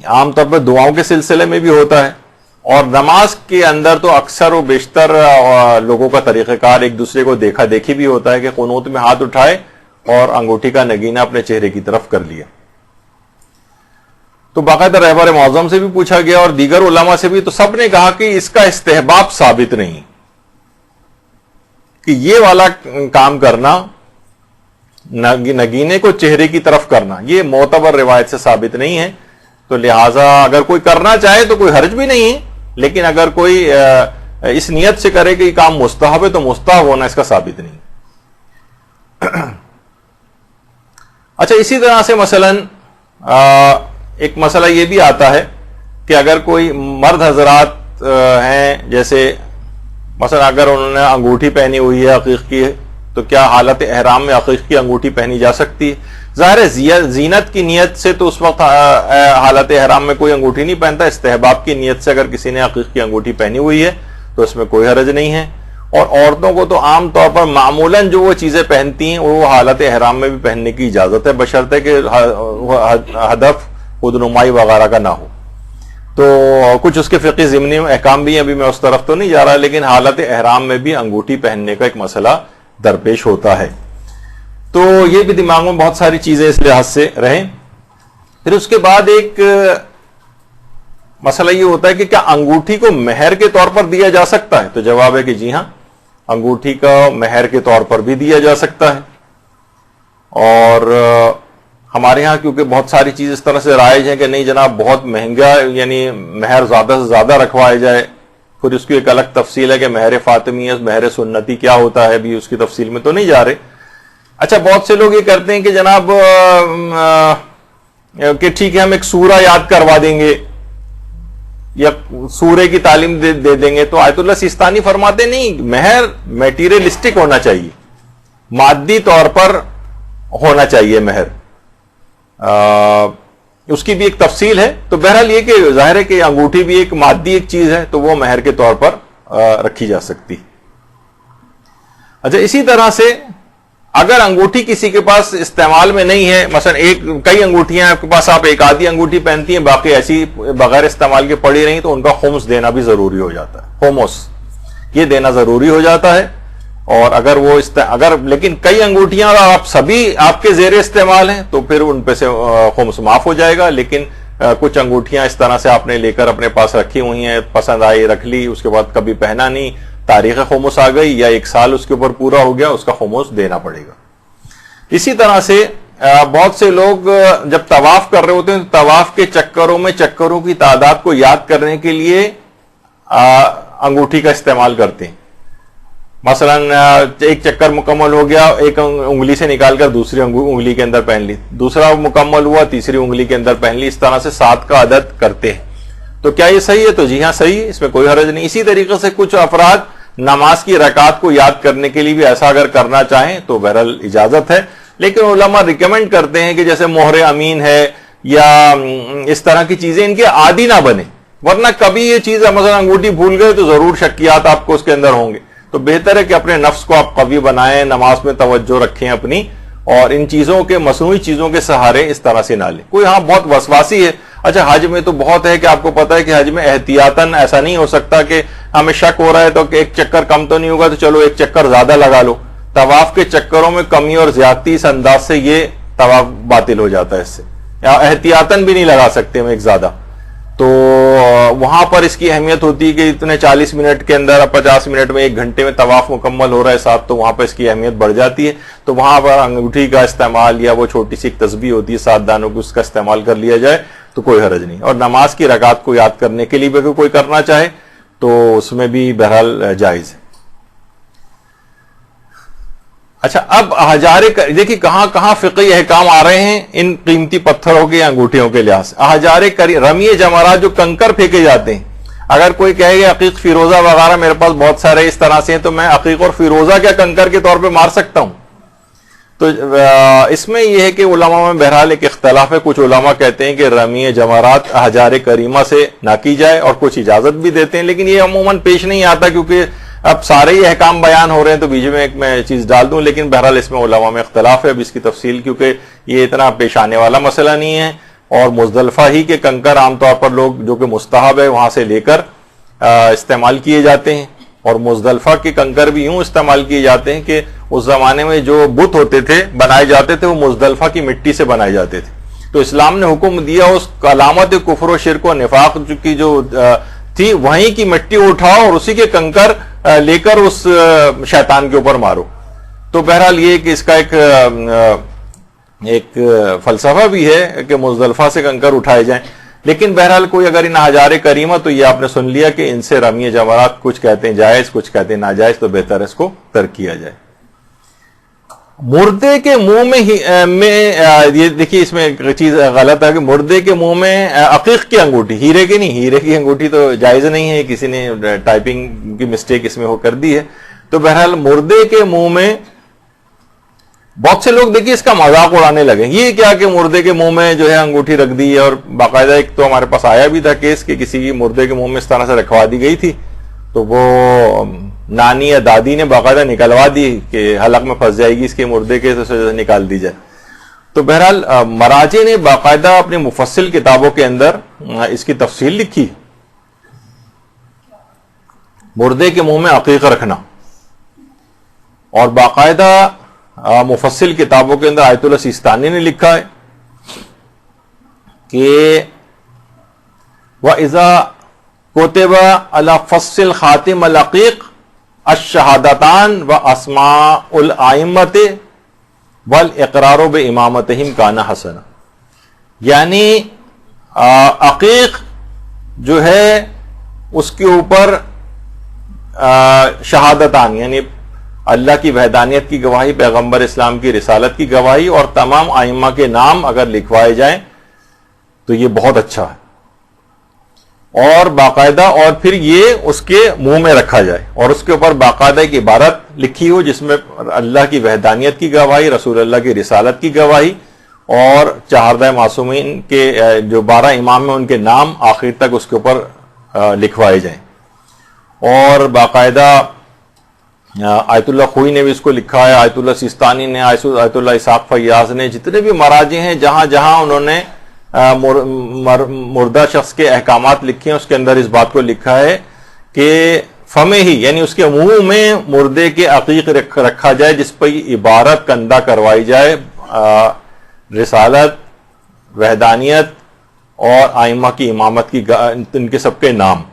عام طور پر دعاؤں کے سلسلے میں بھی ہوتا ہے, اور نماز کے اندر تو اکثر و بیشتر لوگوں کا طریقہ کار ایک دوسرے کو دیکھا دیکھی بھی ہوتا ہے کہ قنوت میں ہاتھ اٹھائے اور انگوٹھی کا نگینہ اپنے چہرے کی طرف کر لیا. تو باقاعدہ رہبر معظم سے بھی پوچھا گیا اور دیگر علماء سے بھی, تو سب نے کہا کہ اس کا استحباب ثابت نہیں, کہ یہ والا کام کرنا نگینے کو چہرے کی طرف کرنا یہ معتبر روایت سے ثابت نہیں ہے. تو لہٰذا اگر کوئی کرنا چاہے تو کوئی حرج بھی نہیں ہے, لیکن اگر کوئی اس نیت سے کرے کہ یہ کام مستحب ہے تو مستحب ہونا اس کا ثابت نہیں. اچھا, اسی طرح سے مثلا ایک مسئلہ یہ بھی آتا ہے کہ اگر کوئی مرد حضرات ہیں, جیسے مثلا اگر انہوں نے انگوٹھی پہنی ہوئی ہے عقیق کی, تو کیا حالت احرام میں عقیق کی انگوٹھی پہنی جا سکتی ہے؟ ظاہر ہے زینت کی نیت سے تو اس وقت حالت احرام میں کوئی انگوٹھی نہیں پہنتا. استحباب کی نیت سے اگر کسی نے عقیق کی انگوٹھی پہنی ہوئی ہے تو اس میں کوئی حرج نہیں ہے. اور عورتوں کو تو عام طور پر معمولاً جو وہ چیزیں پہنتی ہیں وہ حالت احرام میں بھی پہننے کی اجازت ہے, بشرطے کہ ہدف خود نمائی وغیرہ کا نہ ہو. تو کچھ اس کے فقہی ضمنی احکام بھی ہیں, ابھی میں اس طرف تو نہیں جا رہا, لیکن حالت احرام میں بھی انگوٹھی پہننے کا ایک مسئلہ درپیش ہوتا ہے. تو یہ بھی دماغ میں بہت ساری چیزیں اس لحاظ سے رہیں. پھر اس کے بعد ایک مسئلہ یہ ہوتا ہے کہ کیا انگوٹھی کو مہر کے طور پر دیا جا سکتا ہے؟ تو جواب ہے کہ جی ہاں, انگوٹھی کا مہر کے طور پر بھی دیا جا سکتا ہے. اور ہمارے ہاں کیونکہ بہت ساری چیز اس طرح سے رائج ہیں کہ نہیں جناب بہت مہنگا, یعنی مہر زیادہ سے زیادہ رکھوائے جائے. پھر اس کی ایک الگ تفصیل ہے کہ مہر فاطمی مہر سنتی کیا ہوتا ہے, بھی اس کی تفصیل میں تو نہیں جا رہے. اچھا, بہت سے لوگ یہ کرتے ہیں کہ جناب کہ ٹھیک ہے ہم ایک سورہ یاد کروا دیں گے یا سورے کی تعلیم دے دیں گے. تو آیت اللہ سیستانی فرماتے نہیں, مہر میٹیریلسٹک ہونا چاہیے, مادی طور پر ہونا چاہیے مہر. اس کی بھی ایک تفصیل ہے. تو بہرحال یہ کہ ظاہر ہے کہ انگوٹھی بھی ایک مادی ایک چیز ہے تو وہ مہر کے طور پر رکھی جا سکتی. اچھا, اسی طرح سے اگر انگوٹھی کسی کے پاس استعمال میں نہیں ہے, مثلا کئی انگوٹھیاں آپ کے پاس, آپ ایک آدھی انگوٹھی پہنتی ہیں, باقی ایسی بغیر استعمال کے پڑی رہی, تو ان کا خمس دینا بھی ضروری ہو جاتا ہے. خمس یہ دینا ضروری ہو جاتا ہے. اور اگر لیکن کئی انگوٹھیاں آپ سبھی آپ کے زیر استعمال ہیں تو پھر ان پہ سے خمس معاف ہو جائے گا. لیکن کچھ انگوٹھیاں اس طرح سے آپ نے لے کر اپنے پاس رکھی ہوئی ہیں, پسند آئی رکھ لی, اس کے بعد کبھی پہنا نہیں, تاریخ خمس آ گئی یا 1 سال اس کے اوپر پورا ہو گیا, اس کا خمس دینا پڑے گا. اسی طرح سے بہت سے لوگ جب طواف کر رہے ہوتے ہیں تو طواف کے چکروں کی تعداد کو یاد کرنے کے لیے انگوٹھی کا استعمال کرتے ہیں. مثلا ایک چکر مکمل ہو گیا, ایک انگلی سے نکال کر دوسری انگلی کے اندر پہن لی, دوسرا مکمل ہوا تیسری انگلی کے اندر پہن لی, اس طرح سے 7 کا عدد کرتے ہیں. تو کیا یہ صحیح ہے؟ تو جی ہاں صحیح ہے, اس میں کوئی حرج نہیں. اسی طریقے سے کچھ افراد نماز کی رکعات کو یاد کرنے کے لیے بھی ایسا اگر کرنا چاہیں تو بہرحال اجازت ہے. لیکن علماء ریکمینڈ کرتے ہیں کہ جیسے مہر امین ہے یا اس طرح کی چیزیں ان کے عادی نہ بنے, ورنہ کبھی یہ چیز مثلا انگوٹھی بھول گئے تو ضرور شکیات آپ کو اس کے اندر ہوں گے. تو بہتر ہے کہ اپنے نفس کو آپ قوی بنائیں, نماز میں توجہ رکھیں اپنی, اور ان چیزوں کے مصنوعی چیزوں کے سہارے اس طرح سے نہ لیں. کوئی ہاں بہت وسواسی ہے. اچھا حج میں تو بہت ہے کہ آپ کو پتا ہے کہ حج میں احتیاطاً ایسا نہیں ہو سکتا کہ ہمیں شک ہو رہا ہے تو کہ ایک چکر کم تو نہیں ہوگا تو چلو ایک چکر زیادہ لگا لو. طواف کے چکروں میں کمی اور زیادتی اس انداز سے یہ طواف باطل ہو جاتا ہے. اس سے احتیاطاً بھی نہیں لگا سکتے ہم ایک زیادہ. تو وہاں پر اس کی اہمیت ہوتی ہے کہ اتنے 40 منٹ کے اندر 50 منٹ میں 1 گھنٹے میں طواف مکمل ہو رہا ہے ساتھ, تو وہاں پر اس کی اہمیت بڑھ جاتی ہے. تو وہاں پر انگوٹھی کا استعمال یا وہ چھوٹی سی ایک تسبیح ہوتی ہے 7 دانوں کی, اس کا استعمال کر لیا جائے تو کوئی حرج نہیں. اور نماز کی رکعات کو یاد کرنے کے لیے بھی اگر کوئی کرنا چاہے تو اس میں بھی بہرحال جائز ہے. اچھا اب احجار, دیکھیے کہاں کہاں فقہی احکام آ رہے ہیں ان قیمتی پتھروں کے یا انگوٹھیوں کے لحاظ سے. احجار رمی جمرات جو کنکر پھینکے جاتے ہیں, اگر کوئی کہے کہ عقیق فیروزہ وغیرہ میرے پاس بہت سارے اس طرح سے ہیں تو میں عقیق اور فیروزہ کیا کنکر کے طور پہ مار سکتا ہوں؟ تو اس میں یہ ہے کہ علماء میں بہرحال ایک اختلاف ہے. کچھ علماء کہتے ہیں کہ رمی جمرات احجار کریمہ سے نہ کی جائے, اور کچھ اجازت بھی دیتے ہیں, لیکن یہ عموماً پیش نہیں آتا کیونکہ اب سارے ہی احکام بیان ہو رہے ہیں تو بیچ میں ایک میں چیز ڈال دوں. لیکن بہرحال اس میں علماء میں اختلاف ہے. اب اس کی تفصیل کیونکہ یہ اتنا پیش آنے والا مسئلہ نہیں ہے, اور مزدلفہ ہی کے کنکر عام طور پر لوگ جو کہ مستحب ہے وہاں سے لے کر استعمال کیے جاتے ہیں. اور مزدلفہ کے کنکر بھی یوں استعمال کیے جاتے ہیں کہ اس زمانے میں جو بت ہوتے تھے بنائے جاتے تھے وہ مزدلفہ کی مٹی سے بنائے جاتے تھے. تو اسلام نے حکم دیا اس علامت کفر و شرک و نفاق کی جو تھی وہیں کی مٹی اٹھاؤ اور اسی کے کنکر لے کر اس شیطان کے اوپر مارو. تو بہرحال یہ کہ اس کا ایک فلسفہ بھی ہے کہ مزدلفہ سے کنکر اٹھائے جائیں. لیکن بہرحال کوئی اگر ان احجار کریمہ, تو یہ آپ نے سن لیا کہ ان سے رمی جمرات کچھ کہتے ہیں جائز کچھ کہتے ہیں ناجائز, تو بہتر ہے اس کو ترک کیا جائے. مردے کے منہ میں یہ دیکھیے اس میں ایک چیز غلط ہے کہ مردے کے منہ میں عقیق کی انگوٹھی, ہیرے کی نہیں, ہیرے کی انگوٹھی تو جائز نہیں ہے, کسی نے ٹائپنگ کی مسٹیک اس میں ہو کر دی ہے. تو بہرحال مردے کے منہ میں بہت سے لوگ دیکھیے اس کا مذاق اڑانے لگے, یہ کیا کہ مردے کے منہ میں جو ہے انگوٹھی رکھ دی ہے. اور باقاعدہ ایک تو ہمارے پاس آیا بھی تھا کیس کہ کسی مردے کے منہ میں اس طرح سے رکھوا دی گئی تھی, تو وہ نانی یا دادی نے باقاعدہ نکلوا دی کہ حلق میں پھنس جائے گی اس کے مردے کے, تو نکال دی جائے. تو بہرحال مراجع نے باقاعدہ اپنی مفصل کتابوں کے اندر اس کی تفصیل لکھی, مردے کے منہ میں عقیق رکھنا. اور باقاعدہ مفصل کتابوں کے اندر آیت اللہ سیستانی نے لکھا ہے کہ وَإِذَا كُتِبَ عَلَى فَصِّ الْخَاتِمِ الْعَقِيقِ الشَّهَادَتَانِ وَأَسْمَاءُ الْأَئِمَّةِ وَالْإِقْرَارُ بِإِمَامَتِهِمْ كَانَ حَسَنًا. یعنی عقیق جو ہے اس کے اوپر شہادتان یعنی اللہ کی وحدانیت کی گواہی, پیغمبر اسلام کی رسالت کی گواہی اور تمام ائمہ کے نام اگر لکھوائے جائیں تو یہ بہت اچھا ہے. اور باقاعدہ اور پھر یہ اس کے منہ میں رکھا جائے اور اس کے اوپر باقاعدہ ایک عبارت لکھی ہو جس میں اللہ کی وحدانیت کی گواہی, رسول اللہ کی رسالت کی گواہی اور 14 معصومین کے جو 12 امام ہیں ان کے نام آخر تک اس کے اوپر لکھوائے جائیں. اور باقاعدہ آیت اللہ خوئی نے بھی اس کو لکھا ہے, آیت اللہ سیستانی نے, آیت اللہ اسحاق فیاض نے, جتنے بھی مراجع ہیں جہاں جہاں انہوں نے مردہ شخص کے احکامات لکھے ہیں اس کے اندر اس بات کو لکھا ہے کہ فمے ہی یعنی اس کے منہ میں مردے کے عقیق رکھا جائے جس پر عبارت کندہ کروائی جائے, رسالت, وحدانیت اور ائمہ کی امامت کی ان کے سب کے نام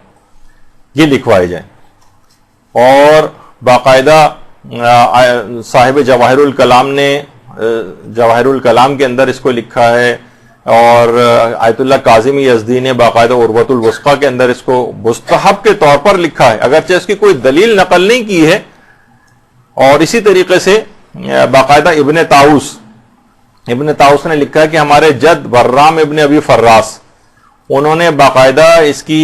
یہ لکھوائے جائیں. اور باقاعدہ صاحب جواہر الکلام نے جواہر الکلام کے اندر اس کو لکھا ہے, اور آیت اللہ کاظمی یزدی نے باقاعدہ عروۃ الوثقی کے اندر اس کو مستحب کے طور پر لکھا ہے, اگرچہ اس کی کوئی دلیل نقل نہیں کی ہے. اور اسی طریقے سے باقاعدہ ابن طاؤس نے لکھا ہے کہ ہمارے جد برام ابن ابی فراس انہوں نے باقاعدہ اس کی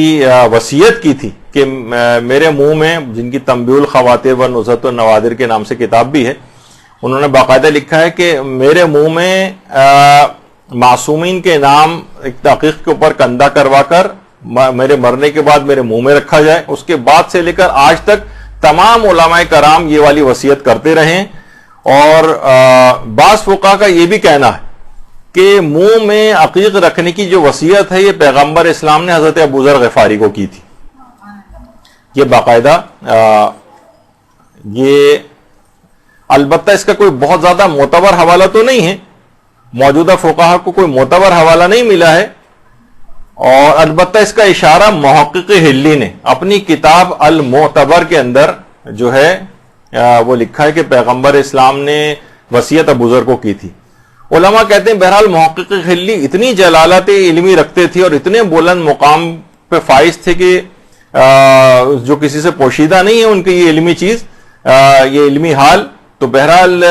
وصیت کی تھی کہ میرے منہ میں, جن کی تنبیہ الخواطر و نزہۃ النوادر کے نام سے کتاب بھی ہے, انہوں نے باقاعدہ لکھا ہے کہ میرے منہ میں معصومین کے نام ایک تحقیق کے اوپر کندہ کروا کر میرے مرنے کے بعد میرے منہ میں رکھا جائے. اس کے بعد سے لے کر آج تک تمام علماء کرام یہ والی وصیت کرتے رہے, اور بعض فقہا کا یہ بھی کہنا ہے کہ منہ میں عقیق رکھنے کی جو وصیت ہے یہ پیغمبر اسلام نے حضرت ابو ذر غفاری کو کی تھی. یہ باقاعدہ یہ البتہ اس کا کوئی بہت زیادہ معتبر حوالہ تو نہیں ہے، موجودہ فقہا کو کوئی معتبر حوالہ نہیں ملا ہے، اور البتہ اس کا اشارہ محقق حلی نے اپنی کتاب المعتبر کے اندر جو ہے وہ لکھا ہے کہ پیغمبر اسلام نے وصیت ابو ذر کو کی تھی. علماء کہتے ہیں بہرحال محقق حلی اتنی جلالت علمی رکھتے تھے اور اتنے بلند مقام پہ فائز تھے کہ جو کسی سے پوشیدہ نہیں ہے ان کی یہ علمی چیز، یہ علمی حال. تو بہرحال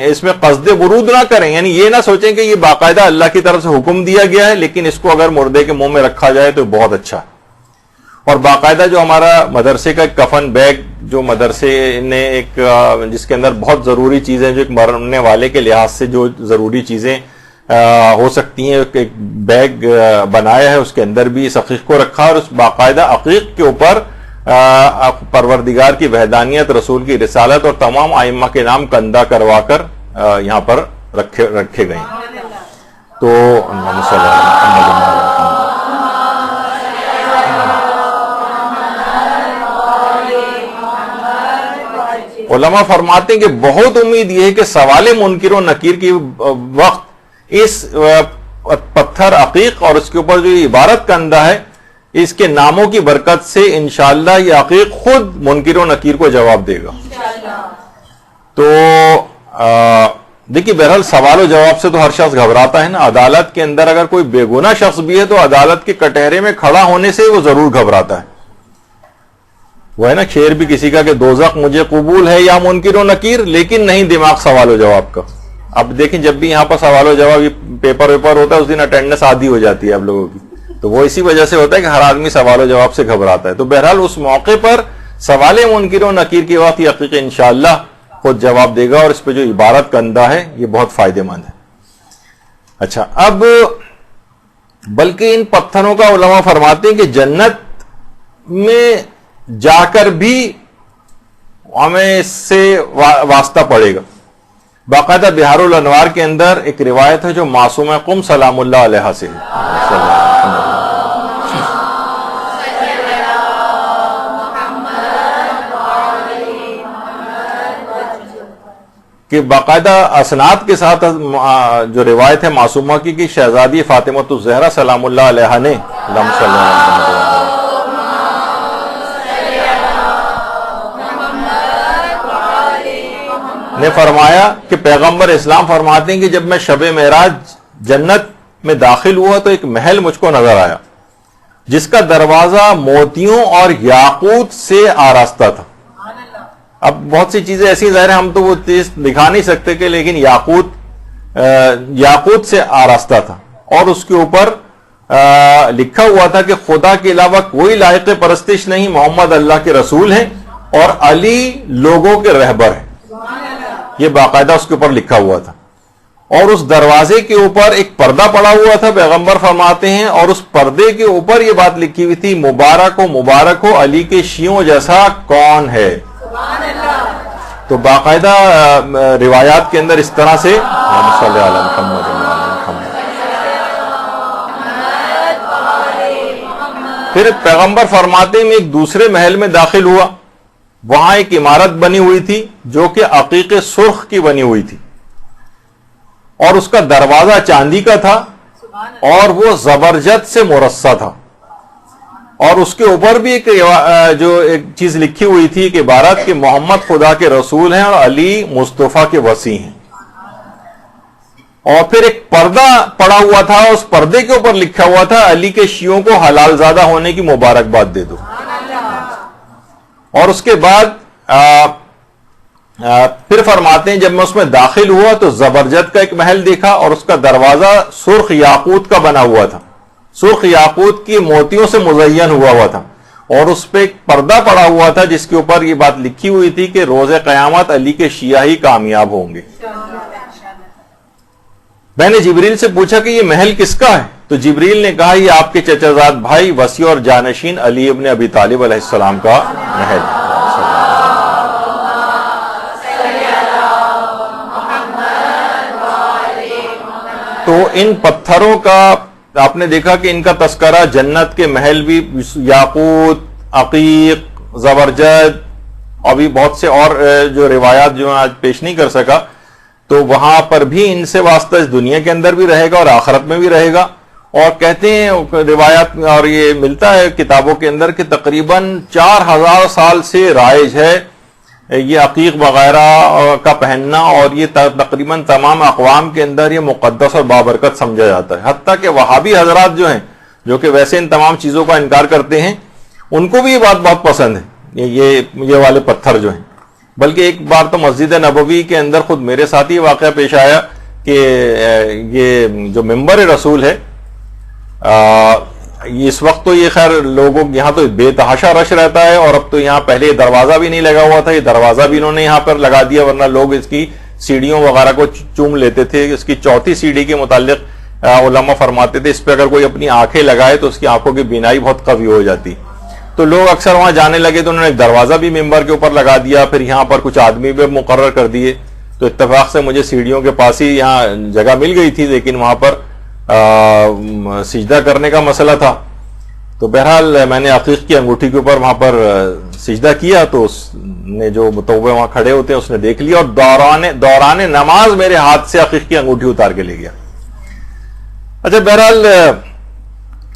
اس میں قصد ورود نہ کریں، یعنی یہ نہ سوچیں کہ یہ باقاعدہ اللہ کی طرف سے حکم دیا گیا ہے لیکن اس کو اگر مردے کے منہ میں رکھا جائے تو بہت اچھا. اور باقاعدہ جو ہمارا مدرسے کا ایک کفن بیگ جو مدرسے نے ایک جس کے اندر بہت ضروری چیزیں جو ایک مرنے والے کے لحاظ سے جو ضروری چیزیں ہو سکتی ہیں ایک بیگ بنایا ہے، اس کے اندر بھی اس عقیق کو رکھا اور اس باقاعدہ عقیق کے اوپر پروردگار کی وحدانیت، رسول کی رسالت اور تمام ائمہ کے نام کندہ کروا کر یہاں پر رکھے گئے. تو علماء فرماتے ہیں کہ بہت امید یہ ہے کہ سوال منکر و نکیر کی وقت اس پتھر عقیق اور اس کے اوپر جو عبارت کندہ ہے اس کے ناموں کی برکت سے انشاءاللہ یہ عقیق خود منکر و نکیر کو جواب دے گا. تو دیکھیے بہرحال سوال و جواب سے تو ہر شخص گھبراتا ہے نا. عدالت کے اندر اگر کوئی بے گناہ شخص بھی ہے تو عدالت کے کٹہرے میں کھڑا ہونے سے وہ ضرور گھبراتا ہے. وہ ہے نا شعر بھی کسی کا کہ دوزخ مجھے قبول ہے یا منکر و نکیر، لیکن نہیں دماغ سوال و جواب کا. اب دیکھیں جب بھی یہاں پر سوال و جواب پیپر ویپر ہوتا ہے اس دن اٹینڈنس آدھی ہو جاتی ہے آپ لوگوں کی، تو وہ اسی وجہ سے ہوتا ہے کہ ہر آدمی سوال و جواب سے گھبراتا ہے. تو بہرحال اس موقع پر سوال منکر و نکیر کے وقت یہ عقیق انشاءاللہ خود جواب دے گا اور اس پہ جو عبارت کندہ ہے یہ بہت فائدہ مند ہے. اچھا، اب بلکہ ان پتھروں کا علماء فرماتے ہیں کہ جنت میں جا کر بھی ہمیں اس سے واسطہ پڑے گا. باقاعدہ بہار الانوار کے اندر ایک روایت ہے جو معصوم قم سلام اللہ علیہ سے کہ باقاعدہ اسناد کے ساتھ جو روایت ہے معصومہ کی کہ شہزادی فاطمہ الزہرا سلام اللہ علیہ نے فرمایا کہ پیغمبر اسلام فرماتے ہیں کہ جب میں شب معراج جنت میں داخل ہوا تو ایک محل مجھ کو نظر آیا جس کا دروازہ موتیوں اور یاقوت سے آراستہ تھا. اب بہت سی چیزیں ایسی ظاہر ہیں ہم تو وہ چیز دکھا نہیں سکتے کہ لیکن یاقوت سے آراستہ تھا اور اس کے اوپر لکھا ہوا تھا کہ خدا کے علاوہ کوئی لائق پرستش نہیں، محمد اللہ کے رسول ہیں اور علی لوگوں کے رہبر ہیں. یہ باقاعدہ اس کے اوپر لکھا ہوا تھا اور اس دروازے کے اوپر ایک پردہ پڑا ہوا تھا. پیغمبر فرماتے ہیں اور اس پردے کے اوپر یہ بات لکھی ہوئی تھی مبارک ہو علی کے شیعوں جیسا کون ہے. تو باقاعدہ روایات کے اندر اس طرح سے پھر پیغمبر فرماتے میں ایک دوسرے محل میں داخل ہوا. وہاں ایک عمارت بنی ہوئی تھی جو کہ عقیق سرخ کی بنی ہوئی تھی اور اس کا دروازہ چاندی کا تھا اور وہ زبرجد سے مرصع تھا اور اس کے اوپر بھی ایک چیز لکھی ہوئی تھی کہ عبارت کہ محمد خدا کے رسول ہیں اور علی مصطفیٰ کے وصی ہیں. اور پھر ایک پردہ پڑا ہوا تھا، اس پردے کے اوپر لکھا ہوا تھا علی کے شیعوں کو حلال زادہ ہونے کی مبارکباد دے دو. اور اس کے بعد پھر فرماتے ہیں جب میں اس میں داخل ہوا تو زبرجد کا ایک محل دیکھا اور اس کا دروازہ سرخ یاقوت کا بنا ہوا تھا، سرخ یاقوت کی موتیوں سے مزین ہوا تھا اور اس پہ ایک پردہ پڑا ہوا تھا جس کے اوپر یہ بات لکھی ہوئی تھی کہ روز قیامت علی کے شیعہ ہی کامیاب ہوں گے. میں نے جبریل سے پوچھا کہ یہ محل کس کا ہے تو جبریل نے کہا یہ آپ کے چچا زاد بھائی وصی اور جانشین علی ابن ابی طالب علیہ السلام کا محل. تو ان پتھروں کا آپ نے دیکھا کہ ان کا تذکرہ جنت کے محل بھی یاقوت، عقیق، زبرجد اور بھی بہت سے اور جو روایات جو آج پیش نہیں کر سکا، تو وہاں پر بھی ان سے واسطہ اس دنیا کے اندر بھی رہے گا اور آخرت میں بھی رہے گا. اور کہتے ہیں روایات میں اور یہ ملتا ہے کتابوں کے اندر کہ تقریباً 4000 سال سے رائج ہے یہ عقیق وغیرہ کا پہننا، اور یہ تقریباً تمام اقوام کے اندر یہ مقدس اور بابرکت سمجھا جاتا ہے. حتیٰ کہ وہابی حضرات جو ہیں، جو کہ ویسے ان تمام چیزوں کا انکار کرتے ہیں، ان کو بھی یہ بات بہت پسند ہے یہ والے پتھر جو ہیں. بلکہ ایک بار تو مسجد نبوی کے اندر خود میرے ساتھ یہ واقعہ پیش آیا کہ یہ جو ممبر رسول ہے، اس وقت تو یہ خیر لوگوں یہاں تو بے تحاشا رش رہتا ہے، اور اب تو یہاں پہلے دروازہ بھی نہیں لگا ہوا تھا، یہ دروازہ بھی انہوں نے یہاں پر لگا دیا، ورنہ لوگ اس کی سیڑھیوں وغیرہ کو چوم لیتے تھے. اس کی چوتھی سیڑھی کے متعلق علماء فرماتے تھے اس پہ اگر کوئی اپنی آنکھیں لگائے تو اس کی آنکھوں کی بینائی بہت قوی ہو جاتی. تو لوگ اکثر وہاں جانے لگے تو انہوں نے ایک دروازہ بھی ممبر کے اوپر لگا دیا، پھر یہاں پر کچھ آدمی بھی مقرر کر دیے. تو اتفاق سے مجھے سیڑھیوں کے پاس ہی یہاں جگہ مل گئی تھی، لیکن وہاں پر سجدہ کرنے کا مسئلہ تھا. تو بہرحال میں نے عقیق کی انگوٹھی کے اوپر وہاں پر سجدہ کیا، تو اس نے جو متوبہ وہاں کھڑے ہوتے ہیں اس نے دیکھ لیا، اور دوران نماز میرے ہاتھ سے عقیق کی انگوٹھی اتار کے لے گیا. اچھا بہرحال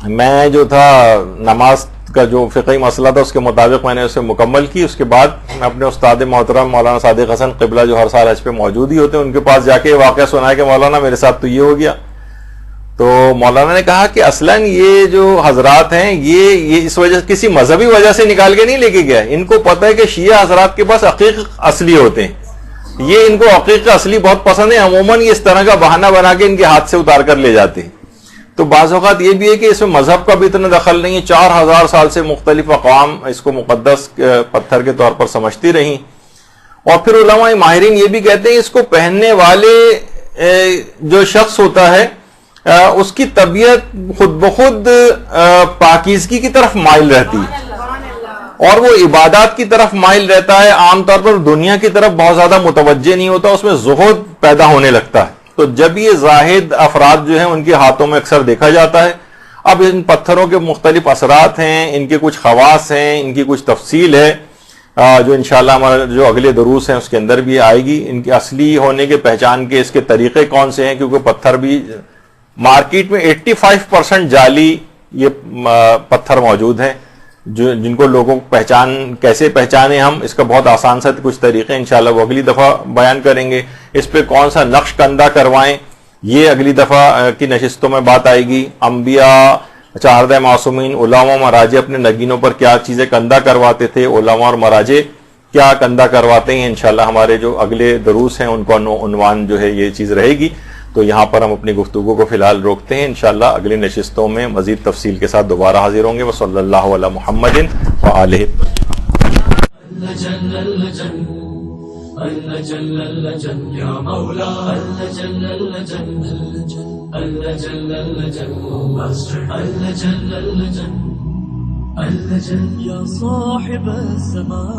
میں جو تھا نماز کا جو فقہی مسئلہ تھا اس کے مطابق میں نے اسے مکمل کی. اس کے بعد میں اپنے استاد محترم مولانا صادق حسن قبلہ جو ہر سال حج پہ موجود ہی ہوتے ہیں ان کے پاس جا کے واقعہ سنایا کہ مولانا میرے ساتھ تو یہ ہو گیا. تو مولانا نے کہا کہ اصلاً یہ جو حضرات ہیں یہ اس وجہ کسی مذہبی وجہ سے نکال کے نہیں لے کے گیا، ان کو پتہ ہے کہ شیعہ حضرات کے پاس عقیق اصلی ہوتے ہیں، یہ ان کو عقیق اصلی بہت پسند ہے، عموماً یہ اس طرح کا بہانہ بنا کے ان کے ہاتھ سے اتار کر لے جاتے ہیں. تو بعض اوقات یہ بھی ہے کہ اس میں مذہب کا بھی اتنا دخل نہیں ہے. 4000 سال سے مختلف اقوام اس کو مقدس پتھر کے طور پر سمجھتی رہیں. اور پھر علماء ماہرین یہ بھی کہتے ہیں اس کو پہننے والے جو شخص ہوتا ہے اس کی طبیعت خود بخود پاکیزگی کی طرف مائل رہتی ہے اور وہ عبادات کی طرف مائل رہتا ہے. عام طور پر دنیا کی طرف بہت زیادہ متوجہ نہیں ہوتا، اس میں زہد پیدا ہونے لگتا ہے. تو جب یہ زاہد افراد جو ہیں ان کے ہاتھوں میں اکثر دیکھا جاتا ہے. اب ان پتھروں کے مختلف اثرات ہیں، ان کے کچھ خواص ہیں، ان کی کچھ تفصیل ہے جو انشاءاللہ ہمارا جو اگلے دروس ہیں اس کے اندر بھی آئے گی. ان کے اصلی ہونے کے پہچان کے اس کے طریقے کون سے ہیں، کیونکہ پتھر بھی مارکیٹ میں 85% جعلی یہ پتھر موجود ہیں جن کو لوگوں پہچان کیسے پہچانے ہم، اس کا بہت آسان سے کچھ طریقے انشاءاللہ وہ اگلی دفعہ بیان کریں گے. اس پہ کون سا نقش کندہ کروائیں یہ اگلی دفعہ کی نشستوں میں بات آئے گی. انبیاء، 14 معصومین، علماء مراجع اپنے نگینوں پر کیا چیزیں کندہ کرواتے تھے، علماء اور مراجع کیا کندہ کرواتے ہیں، انشاءاللہ ہمارے جو اگلے دروس ہیں ان کو عنوان جو ہے یہ چیز رہے گی. تو یہاں پر ہم اپنی گفتگو کو فی الحال روکتے ہیں، انشاءاللہ اگلی نشستوں میں مزید تفصیل کے ساتھ دوبارہ حاضر ہوں گے. وصلی اللہ علی محمد وآلہ. يا صاحب السماء